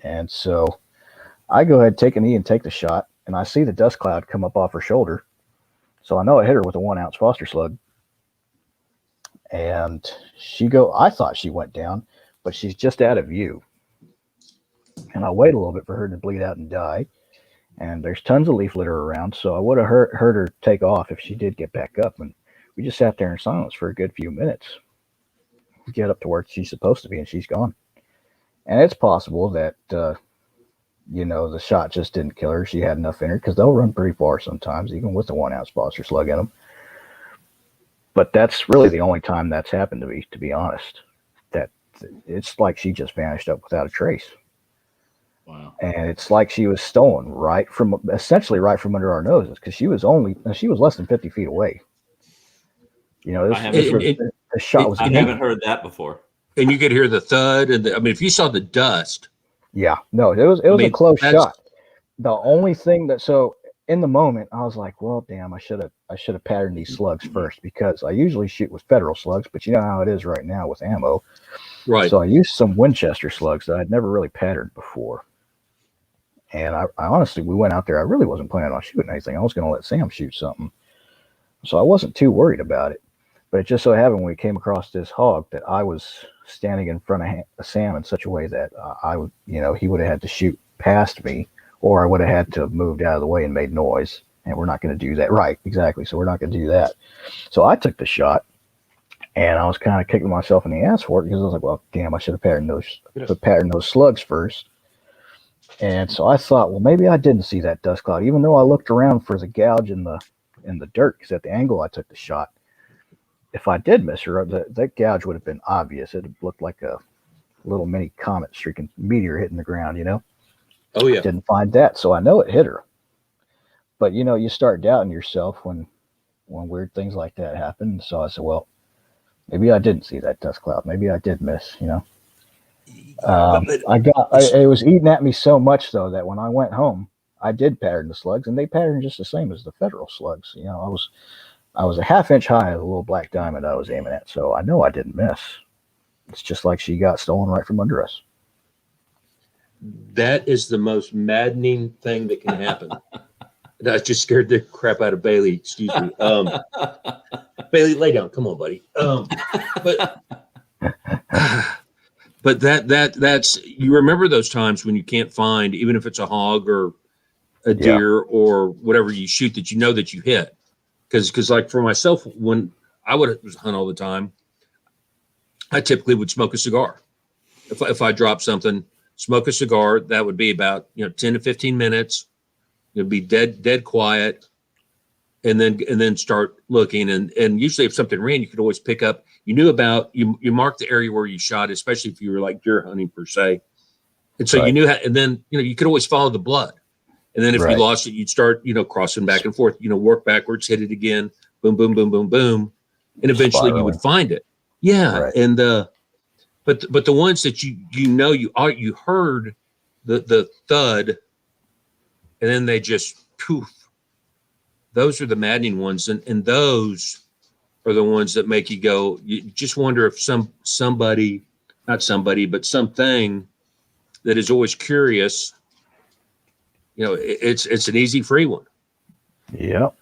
And so I go ahead, take a knee, and take the shot, and I see the dust cloud come up off her shoulder. So I know I hit her with a 1-ounce Foster slug. And I thought she went down, but she's just out of view. And I wait a little bit for her to bleed out and die. And there's tons of leaf litter around, so I would have heard her take off if she did get back up. And we just sat there in silence for a good few minutes. Get up to where she's supposed to be, and she's gone. And it's possible that, the shot just didn't kill her. She had enough in her, because they'll run pretty far sometimes, even with a 1-ounce Foster slug in them. But that's really the only time that's happened to me, to be honest. That it's like she just vanished up without a trace. Wow. And it's like she was stolen essentially right from under our noses, because she was less than 50 feet away. The shot was. I haven't heard that before. And you could hear the thud, and if you saw the dust. Yeah, no, it was a close shot. The only thing in the moment, I was like, well, damn, I should have patterned these slugs first, because I usually shoot with federal slugs, but you know how it is right now with ammo. Right. So I used some Winchester slugs that I'd never really patterned before. And I honestly, we went out there. I really wasn't planning on shooting anything. I was going to let Sam shoot something. So I wasn't too worried about it. But it just so happened when we came across this hog that I was standing in front of Sam in such a way that he would have had to shoot past me, or I would have had to have moved out of the way and made noise. And we're not going to do that. Right, exactly. So we're not going to do that. So I took the shot, and I was kind of kicking myself in the ass for it, because I was like, well, damn, I should have patterned those slugs first. And so I thought, well, maybe I didn't see that dust cloud, even though I looked around for the gouge in the dirt, because at the angle I took the shot, if I did miss her, that gouge would have been obvious. It looked like a little mini comet streaking meteor hitting the ground, Oh yeah. Didn't find that, so I know it hit her. But you start doubting yourself when weird things like that happen. So I said, well, maybe I didn't see that dust cloud. Maybe I did miss, it was eating at me so much, though, that when I went home, I did pattern the slugs, and they patterned just the same as the federal slugs. I was a half-inch high of the little black diamond I was aiming at, so I know I didn't miss. It's just like she got stolen right from under us. That is the most maddening thing that can happen. That just scared the crap out of Bailey. Excuse me. Bailey, lay down. Come on, buddy. But but that's you remember those times when you can't find, even if it's a hog or a deer or whatever you shoot, that you know that you hit. Because like for myself, when I would hunt all the time, I typically would smoke a cigar. If I drop something, smoke a cigar, that would be about 10 to 15 minutes. It'd be dead quiet, and then start looking. And usually if something ran, you could always pick up. You knew about you marked the area where you shot, especially if you were like deer hunting per se. And so you knew how, and then you could always follow the blood. And then if you lost it, you'd start crossing back and forth, work backwards, hit it again, boom, boom, boom, boom, boom, and eventually you would find it. Yeah, Right. and but the ones that you heard the thud, and then they just poof. Those are the maddening ones, and those are the ones that make you go. You just wonder if somebody, not somebody, but something that is always curious. It's an easy free one. Yep,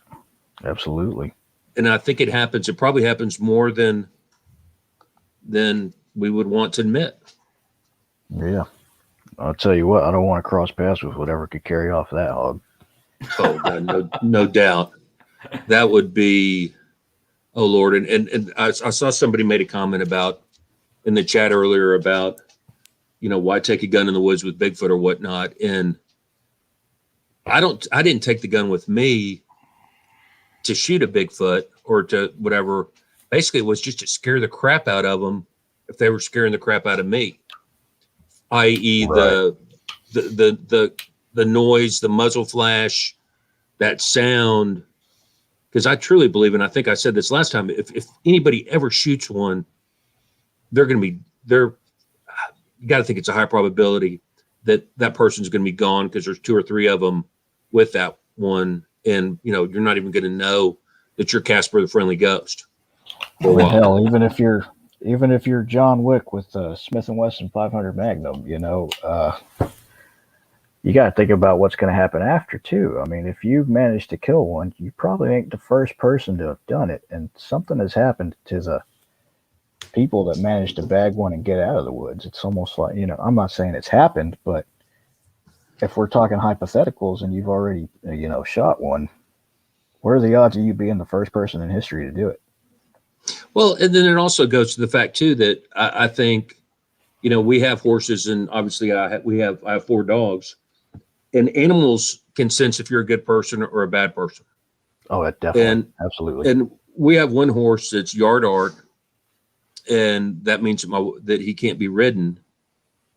absolutely. And I think it probably happens more than we would want to admit. Yeah. I'll tell you what, I don't want to cross paths with whatever could carry off that hog. Oh God, no doubt. That would be, oh Lord. And I saw somebody made a comment about in the chat earlier about, why take a gun in the woods with Bigfoot or whatnot. And I didn't take the gun with me to shoot a Bigfoot or to whatever. Basically, it was just to scare the crap out of them if they were scaring the crap out of me, i.e. the noise, the muzzle flash, that sound. Because I truly believe, and I think I said this last time, if anybody ever shoots one, you got to think it's a high probability that person's going to be gone, because there's 2 or 3 of them with that one, and you're not even going to know that you're Casper the Friendly Ghost. Hell, even if you're John Wick with Smith & Wesson 500 Magnum, you got to think about what's going to happen after too. I mean, if you manage to kill one, you probably ain't the first person to have done it, and something has happened to the people that managed to bag one and get out of the woods. It's almost like, I'm not saying it's happened, but if we're talking hypotheticals and you've already shot one, what are the odds of you being the first person in history to do it? Well, and then it also goes to the fact too that I think, we have horses, and obviously I have 4 dogs, and animals can sense if you're a good person or a bad person. Oh, that definitely, absolutely. And we have one horse that's yard art, and that means that he can't be ridden,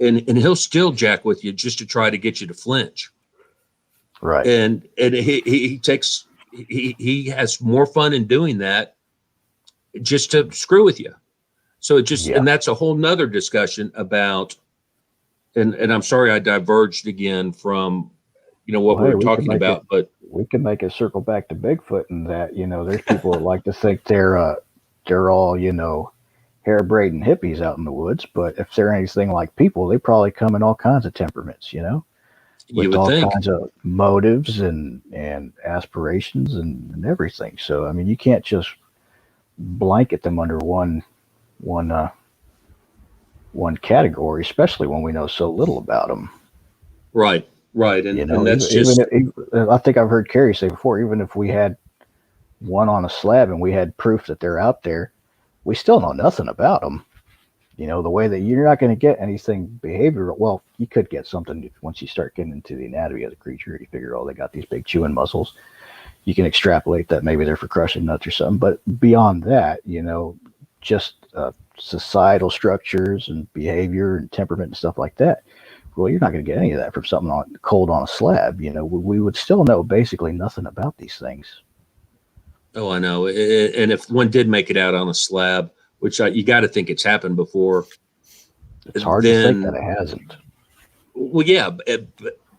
and he'll still jack with you just to try to get you to flinch. Right. And he has more fun in doing that just to screw with you. So and that's a whole nother discussion about, and I'm sorry I diverged again from, what we were talking about, but we can make it circle back to Bigfoot, and that, there's people that like to think they're all, hair braiding hippies out in the woods, but if they're anything like people, they probably come in all kinds of temperaments, with all kinds of motives and aspirations and everything. So, I mean, you can't just blanket them under one category, especially when we know so little about them. Right. And that's just. I think I've heard Carrie say before, even if we had one on a slab and we had proof that they're out there, we still know nothing about them. The way that you're not going to get anything behavioral. Well, you could get something once you start getting into the anatomy of the creature. You figure, they got these big chewing muscles. You can extrapolate that maybe they're for crushing nuts or something. But beyond that, just societal structures and behavior and temperament and stuff like that. Well, you're not going to get any of that from something cold on a slab. We would still know basically nothing about these things. Oh, I know. And if one did make it out on a slab, which you got to think it's happened before. It's hard to think that it hasn't. Well, yeah,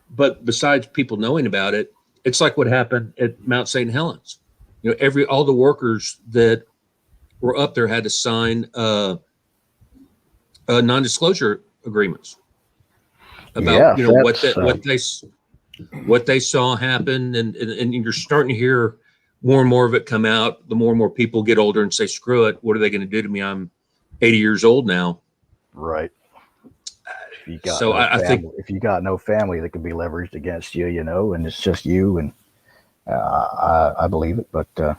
but besides people knowing about it, it's like what happened at Mount St. Helens. All the workers that were up there had to sign non-disclosure agreements about what they saw happen, and you're starting to hear more and more of it come out. The more and more people get older and say, "Screw it! What are they going to do to me? I'm 80 years old now." Right. If you got So no I think, family, if you got no family that can be leveraged against you, and it's just you, and I believe it, but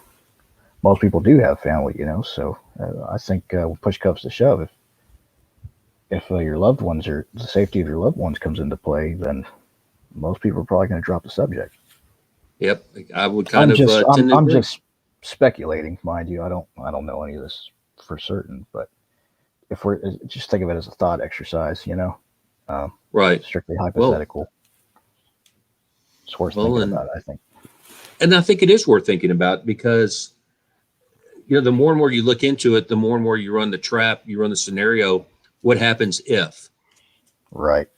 most people do have family, So I think when push comes to shove, if your loved ones or the safety of your loved ones comes into play, then most people are probably going to drop the subject. yep, I would kind of tend to I'm agree. just speculating, mind you. I don't know any of this for certain, but if we're just think of it as a thought exercise, Right. strictly hypothetical. It's worth thinking about, I think. And I think it is worth thinking about because, the more and more you look into it, the more and more you run the trap, you run the scenario. What happens if? Right.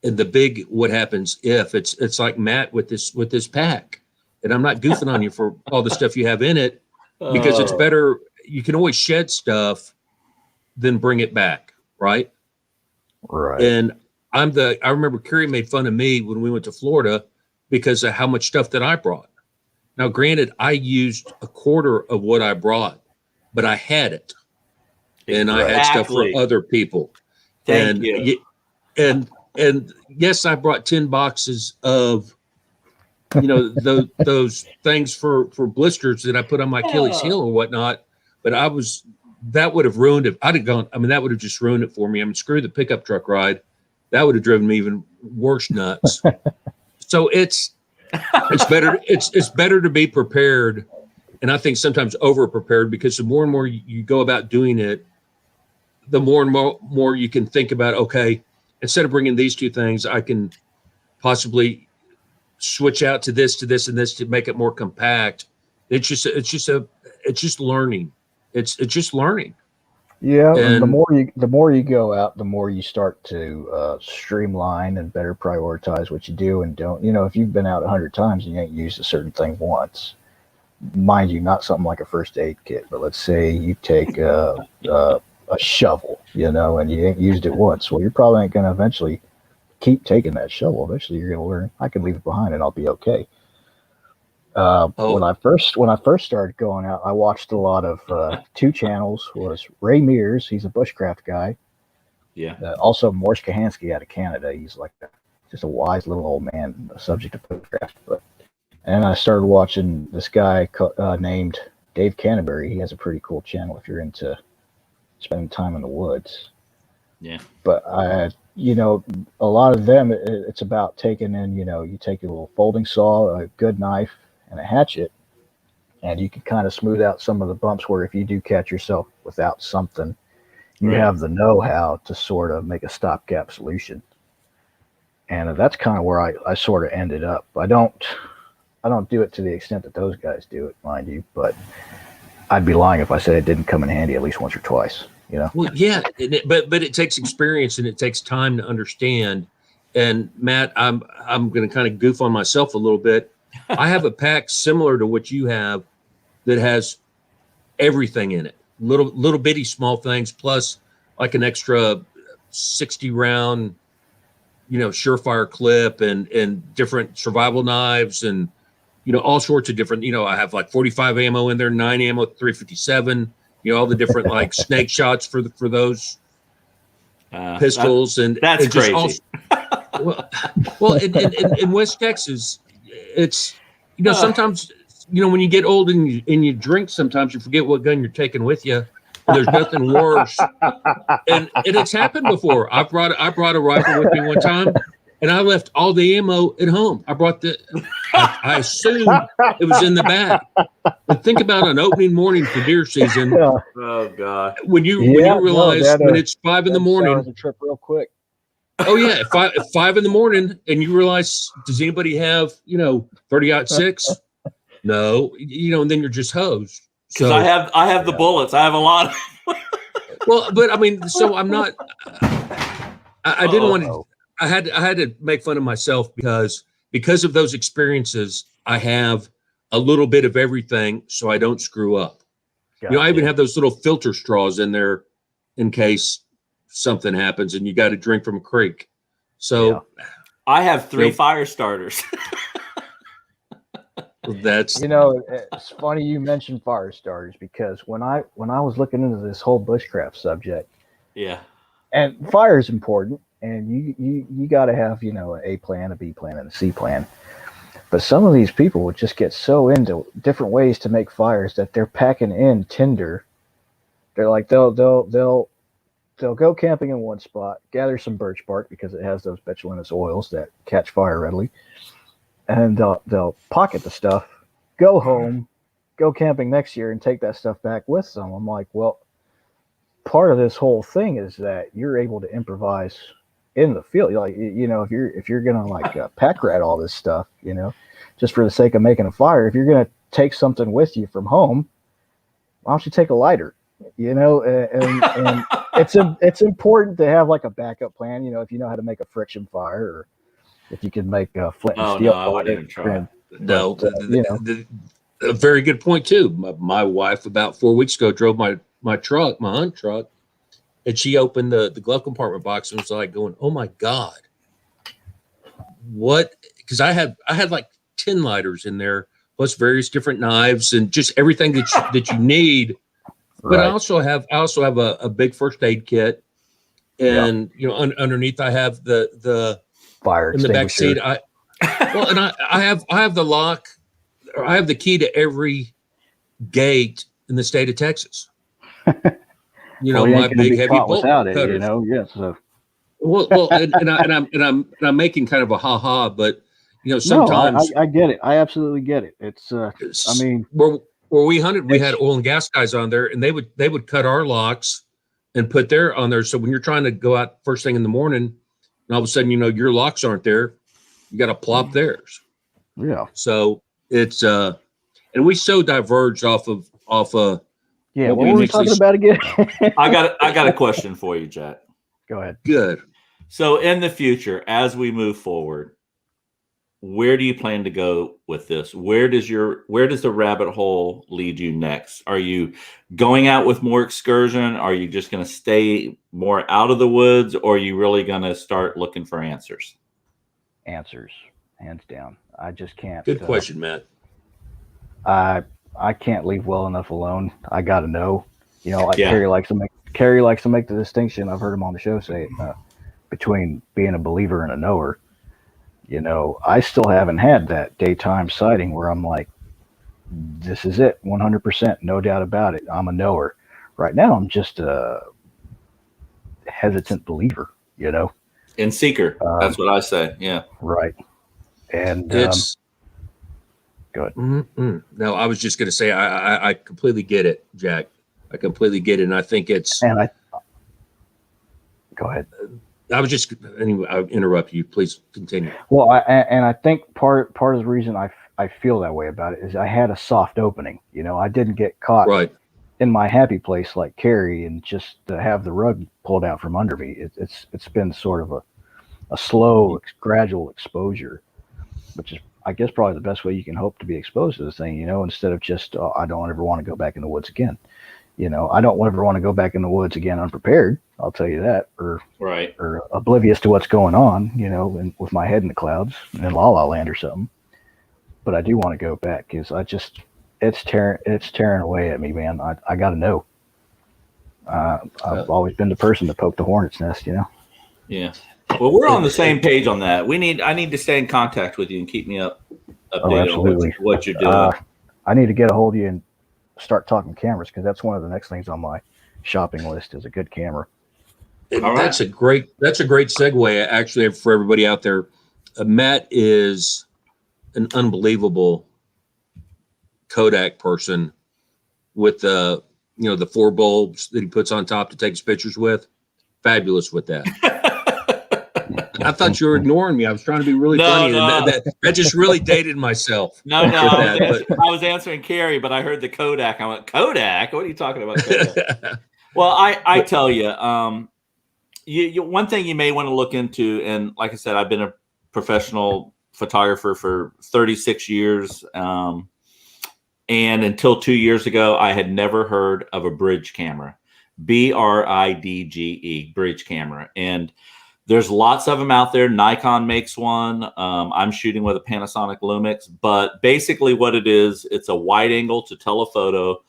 And the big what happens if it's like Matt with this pack. And I'm not goofing on you for all the stuff you have in it, because it's better. You can always shed stuff than bring it back, right? Right. And I remember Carrie made fun of me when we went to Florida because of how much stuff that I brought. Now, granted, I used a quarter of what I brought, but I had it, and I had stuff for other people. Thank you. And yes, I brought 10 boxes of, those things for blisters that I put on my Achilles heel or whatnot. But that would have ruined it. That would have just ruined it for me. Screw the pickup truck ride. That would have driven me even worse nuts. So it's better to be prepared. And I think sometimes over prepared, because the more and more you go about doing it, the more and more you can think about, okay, instead of bringing these two things, I can possibly switch out to this, and this to make it more compact. It's just learning. It's just learning. Yeah, and the more you go out, the more you start to streamline and better prioritize what you do and don't. If you've been out 100 times and you ain't used a certain thing once, mind you, not something like a first aid kit, but let's say you take a shovel, and you ain't used it once. Well, you're probably going to eventually keep taking that shovel. Eventually, you're going to learn I can leave it behind and I'll be okay. When I first started going out, I watched a lot of two channels. Was Ray Mears? He's a bushcraft guy. Yeah. Also, Morse Kahansky out of Canada. He's like just a wise little old man, subject of bushcraft. And I started watching this guy named Dave Canterbury. He has a pretty cool channel if you're into spending time in the woods. Yeah. But a lot of them, it's about taking in, you take a little folding saw, a good knife, and a hatchet, and you can kind of smooth out some of the bumps where if you do catch yourself without something, you have the know-how to sort of make a stopgap solution. And that's kind of where I sort of ended up. I don't do it to the extent that those guys do it, mind you, but I'd be lying if I said it didn't come in handy at least once or twice. Well, yeah, but it takes experience and it takes time to understand. And Matt, I'm going to kind of goof on myself a little bit. I have a pack similar to what you have that has everything in it, little bitty small things, plus like an extra 60 round, surefire clip and different survival knives and all sorts of different. I have like 45 ammo in there, 9 ammo, 357. All the different like snake shots for those pistols, and that's just crazy. Well, in West Texas, it's sometimes when you get old and you drink, sometimes you forget what gun you're taking with you. And there's nothing worse, and it's happened before. I brought a rifle with me one time, and I left all the ammo at home. I assumed it was in the bag. But think about an opening morning for deer season. Oh God! When you realize when it's 5 in the morning, the trip real quick. Oh yeah, 5 in the morning, and you realize, does anybody have 30-06? No, and then you're just hosed. Because I have the bullets. I have a lot. Well, but so I'm not. I didn't want to. I had to make fun of myself because of those experiences. I have a little bit of everything, so I don't screw up. I even have those little filter straws in there in case something happens and you got to drink from a creek. So I have 3 fire starters. That's it's funny you mentioned fire starters, because when I was looking into this whole bushcraft subject, and fire is important, and you got to have, you know, an A plan, a B plan, and a C plan. But some of these people would just get so into different ways to make fires that they're packing in tinder. They're like they'll go camping in one spot, gather some birch bark because it has those bituminous oils that catch fire readily, and they'll pocket the stuff, go home, go camping next year, and take that stuff back with them. I'm like, well, part of this whole thing is that you're able to improvise in the field. Like, you know, if you're gonna like pack rat all this stuff, you know, just for the sake of making a fire, if you're gonna take something with you from home, why don't you take a lighter? You know, and it's important to have like a backup plan. You know, if you know how to make a friction fire, or if you can make a flint and steel. No, I wouldn't even try. No, you know, a very good point too. My wife about 4 weeks ago drove my hunt truck, and she opened the glove compartment box and was like going, "Oh my God, what?" Because I had like 10 lighters in there, plus various different knives and just everything that you need. But right. I also have a big first aid kit, and you know, underneath I have the fire in the back seat. I have the lock. Or I have the key to every gate in the state of Texas. You know, my big heavy bolt cutters. You know, yeah. So and I'm making kind of a ha-ha, but you know, sometimes I get it. I absolutely get it. It's I mean, where we hunted, we had oil and gas guys on there, and they would cut our locks and put their on there. So when you're trying to go out first thing in the morning, and all of a sudden, you know, your locks aren't there, you got to plop theirs. Yeah. So it's and we so diverged off of yeah. What were we talking about again? I got a question for you, Jack. Go ahead. Good. So in the future, as we move forward, where do you plan to go with this? Where does the rabbit hole lead you next? Are you going out with more excursion? Are you just going to stay more out of the woods, or are you really going to start looking for answers? Answers, hands down. I just can't. Good question, Matt. I can't leave well enough alone. I got to know. You know, like Yeah. Carrie likes to make the distinction. I've heard him on the show say it between being a believer and a knower. You know, I still haven't had that daytime sighting where I'm like, this is it, 100%, no doubt about it. I'm a knower. Right now, I'm just a hesitant believer, you know. And seeker. That's what I say. Yeah. Right. And It's go ahead. No, I was just going to say I completely get it, Jack. I completely get it, and I think it's. And go ahead. Anyway, I'll interrupt you. Please continue. Well, I think part of the reason I feel that way about it is I had a soft opening. You know, I didn't get caught Right. in my happy place like Carrie, and just to have the rug pulled out from under me. It's been sort of a slow, gradual exposure, which is, I guess, probably the best way you can hope to be exposed to this thing. You know, instead of just I don't ever want to go back in the woods again. You know, I don't ever want to go back in the woods again unprepared. I'll tell you that, or oblivious to what's going on, you know, and with my head in the clouds in La La Land or something. But I do want to go back because it's tearing away at me, man. I got to know. I've always been the person to poke the hornet's nest, you know. Yeah. Well, we're on the same page on that. I need to stay in contact with you and keep me updated on what you're doing. I need to get a hold of you and start talking cameras, because that's one of the next things on my shopping list is a good camera. That's a great segue, actually, for everybody out there. Matt is an unbelievable Kodak person with the 4 bulbs that he puts on top to take his pictures with. Fabulous with that. I thought you were ignoring me. I was trying to be really funny. No. That just really dated myself. No. I was answering Carrie, but I heard the Kodak. I went, Kodak? What are you talking about? Kodak? Well, I tell you, you one thing you may want to look into, and like I said, I've been a professional photographer for 36 years. And until 2 years ago, I had never heard of a bridge camera, BRIDGE, bridge camera. And there's lots of them out there. Nikon makes one. I'm shooting with a Panasonic Lumix, but basically what it is, it's a wide angle to telephoto,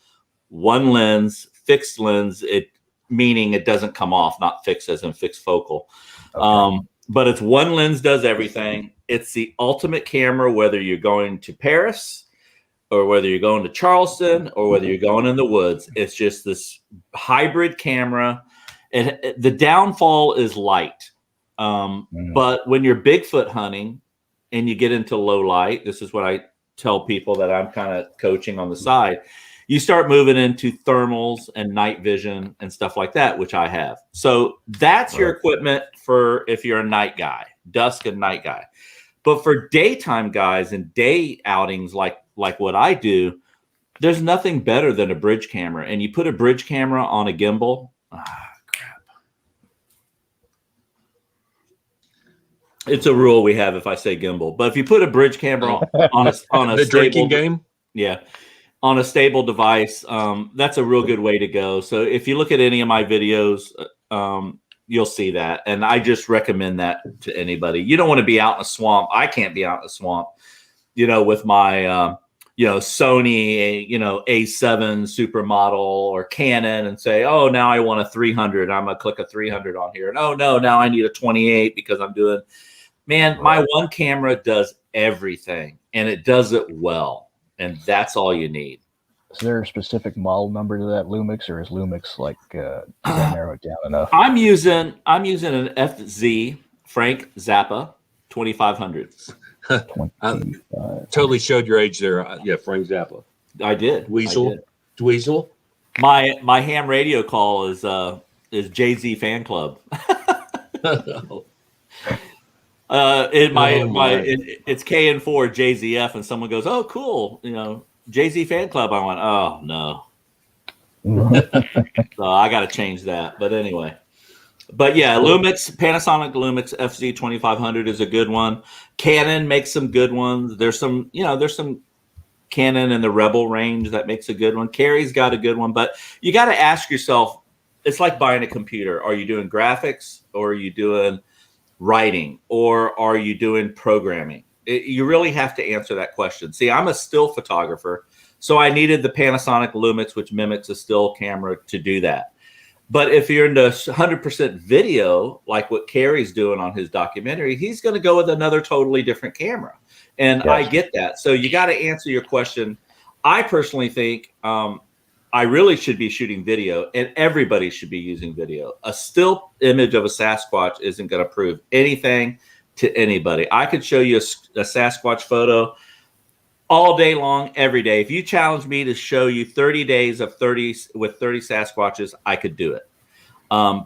one lens, fixed lens. It meaning it doesn't come off, not fixed as in fixed focal. Okay. But it's one lens does everything. It's the ultimate camera, whether you're going to Paris or whether you're going to Charleston or whether you're going in the woods. It's just this hybrid camera. And the downfall is light. But when you're Bigfoot hunting and you get into low light, this is what I tell people that I'm kind of coaching on the side. You start moving into thermals and night vision and stuff like that, which I have. So that's your equipment for if you're a night guy, dusk and night guy. But for daytime guys and day outings like what I do, there's nothing better than a bridge camera. And you put a bridge camera on a gimbal. Crap. It's a rule we have if I say gimbal. But if you put a bridge camera on a the drinking game. Yeah. On a stable device, that's a real good way to go. So if you look at any of my videos, you'll see that. And I just recommend that to anybody. You don't want to be out in a swamp. I can't be out in a swamp, with my, Sony, A7 supermodel or Canon and say, oh, now I want a 300. I'm going to click a 300 on here. And oh, no, now I need a 28 because I'm doing, my one camera does everything and it does it well. And that's all you need. Is there a specific model number to that Lumix, or is Lumix narrow it down enough? I'm using an FZ Frank Zappa 2500. Totally showed your age there. Yeah, Frank Zappa. I did. Dweezil. My ham radio call is Jay-Z fan club. It's KN4 JZF, and someone goes, "Oh, cool, Jay-Z fan club." I went, "Oh no," so I got to change that. But anyway, yeah, Lumix, Panasonic Lumix FZ 2500 is a good one. Canon makes some good ones. There's some Canon in the Rebel range that makes a good one. Carry's got a good one, but you got to ask yourself. It's like buying a computer. Are you doing graphics or are you doing writing, or are you doing programming? You really have to answer that question. See, I'm a still photographer, so I needed the Panasonic Lumix, which mimics a still camera, to do that. But if you're into 100% video, like what Carrie's doing on his documentary, he's going to go with another totally different camera. And I get that. So you got to answer your question. I personally think I really should be shooting video, and everybody should be using video. A still image of a Sasquatch isn't going to prove anything to anybody. I could show you a Sasquatch photo all day long, every day. If you challenge me to show you 30 days of 30 Sasquatches, I could do it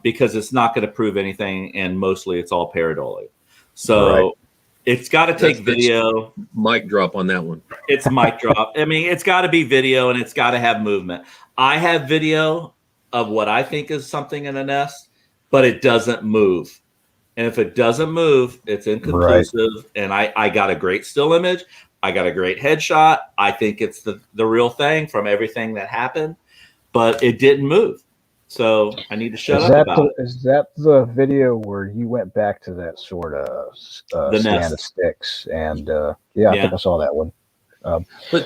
because it's not going to prove anything, and mostly it's all pareidolia. So it's got to take video. Mic drop on that one. It's mic drop. I mean, it's got to be video and it's got to have movement. I have video of what I think is something in a nest, but it doesn't move. And if it doesn't move, it's inconclusive. Right. And I got a great still image. I got a great headshot. I think it's the real thing from everything that happened, but it didn't move. So I need to shut up about it. Is that the video where you went back to that sort of stand of sticks? And I think I saw that one.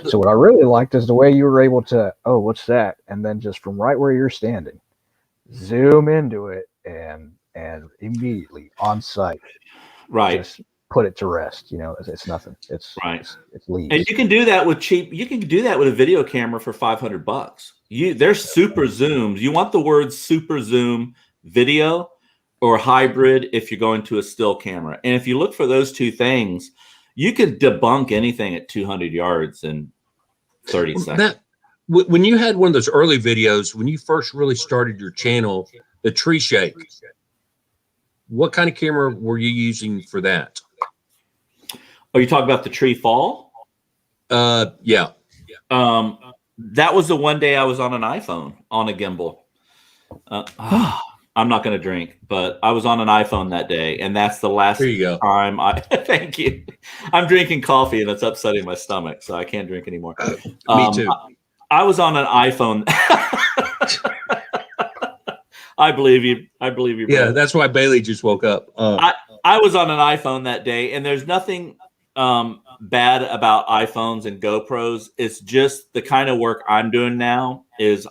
So what I really liked is the way you were able to, oh, what's that? And then just from right where you're standing, zoom into it and immediately on site, just put it to rest. It's nothing. It's leaves. And you can do that with you can do that with a video camera for $500. There's super zooms. You want the word super zoom video or hybrid if you're going to a still camera. And if you look for those two things, you can debunk anything at 200 yards in 30 seconds. When you had one of those early videos, when you first really started your channel, the tree shake, what kind of camera were you using for that? Oh, you talking about the tree fall? Yeah. That was the one day I was on an iPhone on a gimbal. I'm not going to drink, but I was on an iPhone that day, and that's the last time thank you. I'm drinking coffee, and it's upsetting my stomach, so I can't drink anymore. Me too. I was on an iPhone. I believe you. Yeah, bro. That's why Bailey just woke up. I was on an iPhone that day, and there's nothing bad about iPhones and GoPros. It's just the kind of work I'm doing now is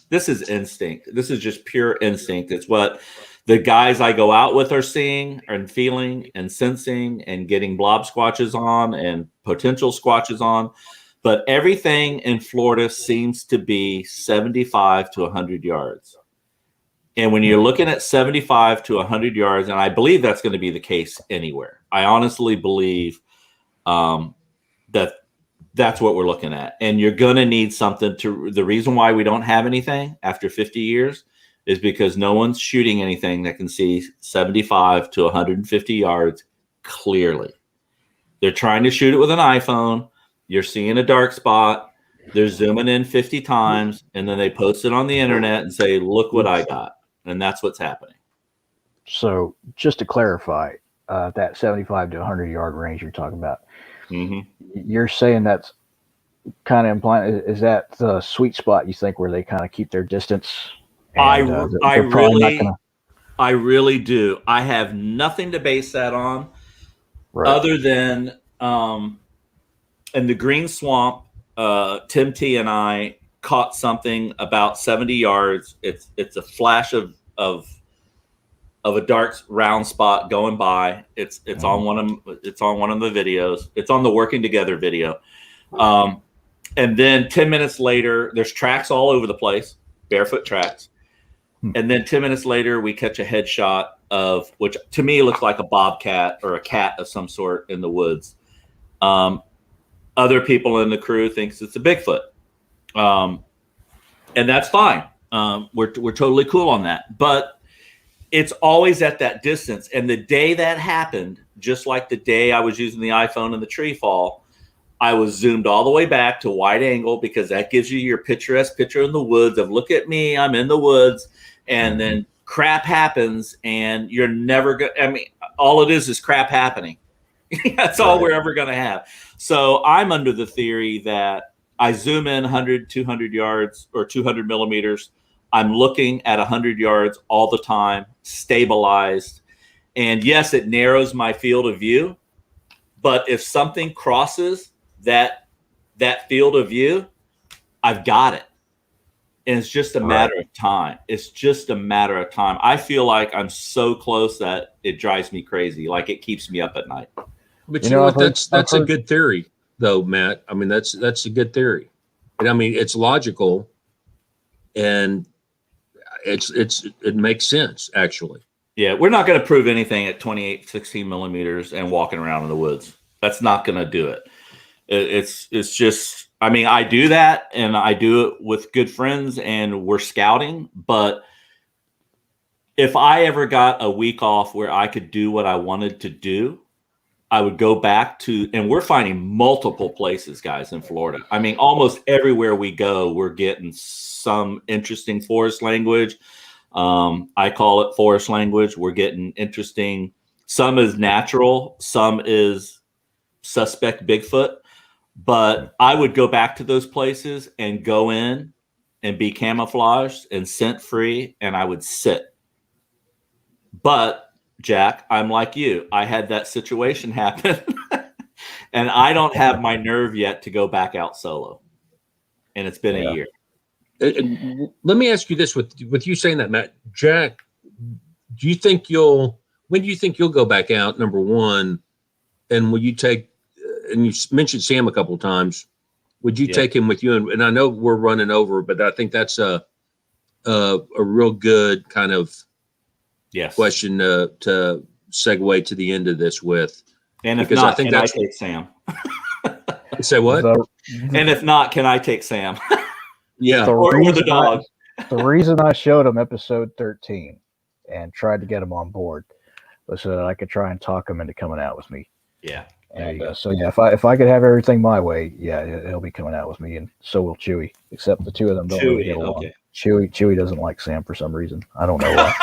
this is instinct. This is just pure instinct. It's what the guys I go out with are seeing and feeling and sensing and getting blob squatches on and potential squatches on. But everything in Florida seems to be 75 to 100 yards. And when you're looking at 75 to 100 yards, and I believe that's going to be the case anywhere. I honestly believe that that's what we're looking at. And you're going to need something to, the reason why we don't have anything after 50 years is because no one's shooting anything that can see 75 to 150 yards clearly. They're trying to shoot it with an iPhone. You're seeing a dark spot. They're zooming in 50 times, and then they post it on the internet and say, look what I got. And that's what's happening. So just to clarify, that 75 to 100 yard range you're talking about, you're saying that's kind of implying, is that the sweet spot you think where they kind of keep their distance? And, I really do. I have nothing to base that on other than in the Green Swamp, Tim T and I caught something about 70 yards. It's a flash of a dark round spot going by. It's on one of the videos. It's on the Working Together video. And then 10 minutes later, there's tracks all over the place, barefoot tracks. And then 10 minutes later, we catch a headshot of, which to me looks like a bobcat or a cat of some sort in the woods. Other people in the crew thinks it's a Bigfoot. And that's fine. We're totally cool on that. But it's always at that distance. And the day that happened, just like the day I was using the iPhone in the tree fall, I was zoomed all the way back to wide angle because that gives you your picturesque picture in the woods of look at me, I'm in the woods. And then crap happens and you're never going to, I mean, all it is crap happening. That's all we're ever going to have. So I'm under the theory that I zoom in 100, 200 yards or 200 millimeters. I'm looking at 100 yards all the time, stabilized. And yes, it narrows my field of view. But if something crosses that field of view, I've got it. And it's just a matter of time. It's just a matter of time. I feel like I'm so close that it drives me crazy. Like it keeps me up at night. But you know what? That's a good theory, though, Matt. I mean, that's a good theory. And I mean, it's logical, and it makes sense actually. Yeah, we're not going to prove anything at 28, 16 millimeters and walking around in the woods. That's not going to do it. It's just. I mean, I do that, and I do it with good friends, and we're scouting. But if I ever got a week off where I could do what I wanted to do, I would go back to, and we're finding multiple places, guys, in Florida. I mean, almost everywhere we go, we're getting some interesting forest language. I call it forest language. We're getting interesting. Some is natural. Some is suspect Bigfoot. But I would go back to those places and go in and be camouflaged and scent free, and I would sit. But Jack, I'm like you. I had that situation happen, and I don't have my nerve yet to go back out solo. And it's been a year. Let me ask you this: with you saying that, Matt, Jack, when do you think you'll go back out? Number one, and will you take? And you mentioned Sam a couple of times. Would you take him with you? And I know we're running over, but I think that's a real good kind of question to segue to the end of this with. And if not, can I take Sam? Say what? And if not, can I take Sam? Yeah. Or the dog. The reason I showed him episode 13 and tried to get him on board was so that I could try and talk him into coming out with me. Yeah. So yeah, if I could have everything my way, yeah, he'll be coming out with me, and so will Chewy. Except the two of them don't really get along. Okay. Chewy doesn't like Sam for some reason. I don't know why.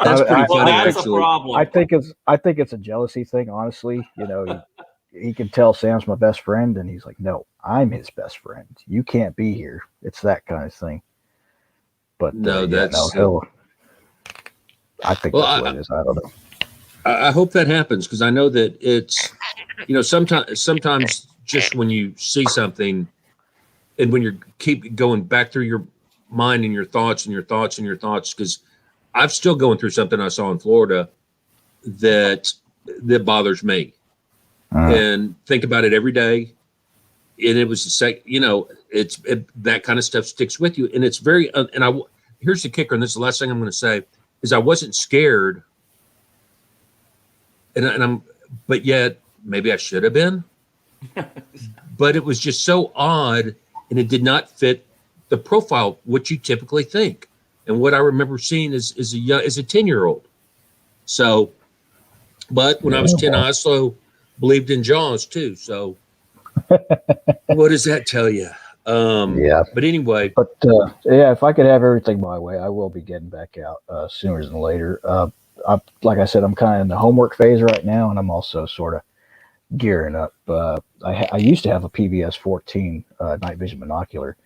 That's pretty funny. That's a problem. I think it's a jealousy thing. Honestly, you know, he can tell Sam's my best friend, and he's like, no, I'm his best friend. You can't be here. It's that kind of thing. But no, I think that's what it is. I don't know. I hope that happens because I know that it's, you know, sometimes just when you see something, and when you keep going back through your mind and your thoughts and your thoughts and your thoughts, because I'm still going through something I saw in Florida that bothers me, and think about it every day. And it was the same, that kind of stuff sticks with you, and it's very. Here's the kicker, and this is the last thing I'm going to say, is I wasn't scared, but yet maybe I should have been, but it was just so odd, and it did not fit the profile what you typically think, and what I remember seeing is a 10-year-old. So, but when I was 10, I also believed in Jaws too. So, what does that tell you? But anyway. But if I could have everything my way, I will be getting back out sooner than later. Like I said, I'm kind of in the homework phase right now, and I'm also sort of gearing up. I used to have a PVS 14 night vision binocular,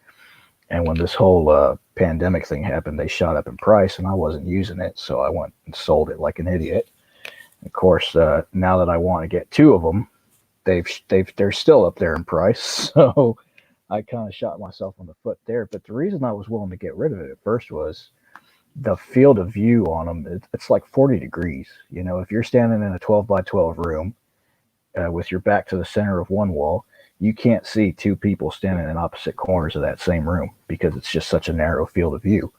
and when this whole pandemic thing happened, they shot up in price, and I wasn't using it, so I went and sold it like an idiot. Of course, now that I want to get two of them, they're still up there in price, so I kind of shot myself on the foot there. But the reason I was willing to get rid of it at first was the field of view on them. It's like 40 degrees. If you're standing in a 12 by 12 room with your back to the center of one wall, you can't see two people standing in opposite corners of that same room because it's just such a narrow field of view.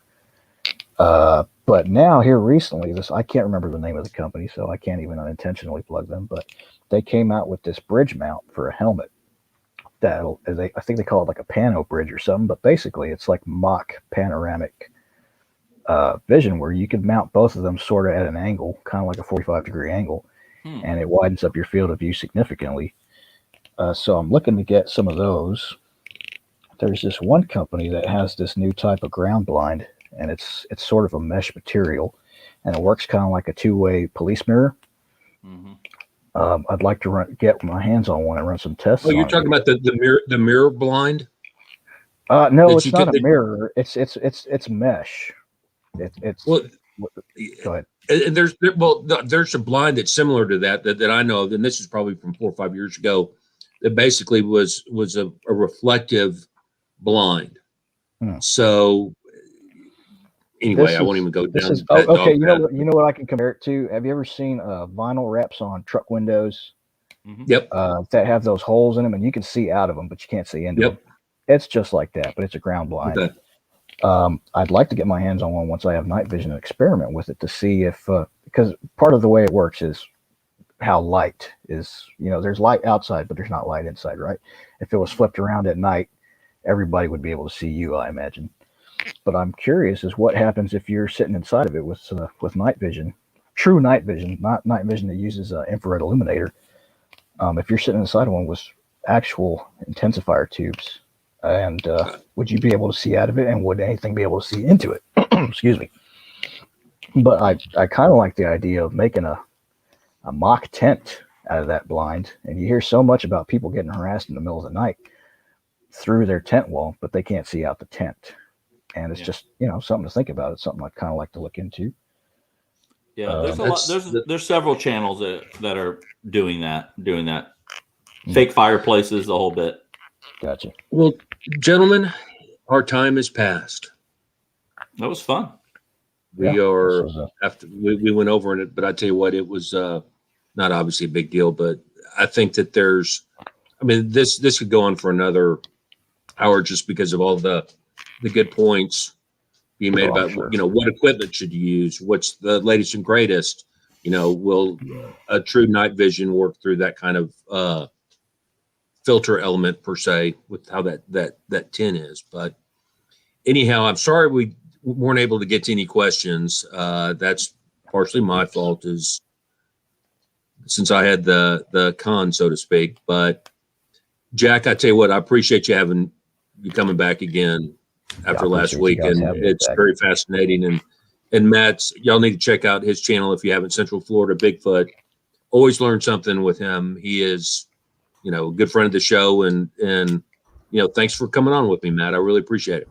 But now here recently, I can't remember the name of the company, so I can't even unintentionally plug them, but they came out with this bridge mount for a helmet that I think they call it like a pano bridge or something, but basically it's like mock panoramic vision where you could mount both of them sort of at an angle, kind of like a 45-degree angle, and it widens up your field of view significantly. So I'm looking to get some of those. There's this one company that has this new type of ground blind, and it's sort of a mesh material, and it works kind of like a two-way police mirror. I'd like to get my hands on one and run some tests. Oh, you're talking about the mirror blind? No, it's not a mirror. It's mesh. It's well. Go ahead. And there's a blind that's similar to that I know of, and this is probably from 4 or 5 years ago. That basically was a reflective blind. So anyway, I won't even go down. Okay, you know what I can compare it to? Have you ever seen vinyl wraps on truck windows? Yep. That have those holes in them, and you can see out of them, but you can't see into them. It's just like that, but it's a ground blind. Okay. I'd like to get my hands on one once I have night vision and experiment with it to see if, because part of the way it works is how light is, there's light outside, but there's not light inside, right? If it was flipped around at night, everybody would be able to see you, I imagine. But I'm curious is what happens if you're sitting inside of it with night vision, true night vision, not night vision that uses an infrared illuminator. If you're sitting inside of one with actual intensifier tubes, and would you be able to see out of it, and would anything be able to see into it? Excuse me. But I kind of like the idea of making a mock tent out of that blind. And you hear so much about people getting harassed in the middle of the night through their tent wall, but they can't see out the tent. And it's just, something to think about. It's something I'd kind of like to look into. Yeah, there's several channels that are doing that. Fake fireplaces, the whole bit. Gotcha. Well, gentlemen, our time is past. That was fun. We went over in it, but I tell you what, it was not obviously a big deal, but I think that this could go on for another hour just because of all the good points being made about, what equipment should you use? What's the latest and greatest? Will a true night vision work through that kind of filter element per se with how that tin is? But anyhow, I'm sorry we weren't able to get to any questions. That's partially my fault, is since I had the con, so to speak. But Jack, I tell you what, I appreciate you coming back again after last week, and it's very fascinating. And Matt's, y'all need to check out his channel if you haven't. Central Florida Bigfoot. Always learn something with him. He is, a good friend of the show, and thanks for coming on with me, Matt. I really appreciate it.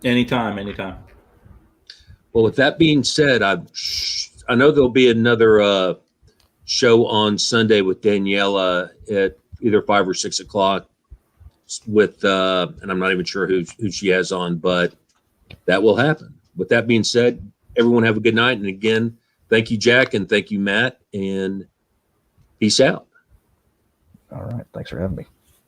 Anytime. Well, with that being said, I know there'll be another show on Sunday with Daniela at either 5 or 6 o'clock. with, and I'm not even sure who she has on, but that will happen. With that being said, everyone have a good night. And again, thank you, Jack, and thank you, Matt, and peace out. All right. Thanks for having me.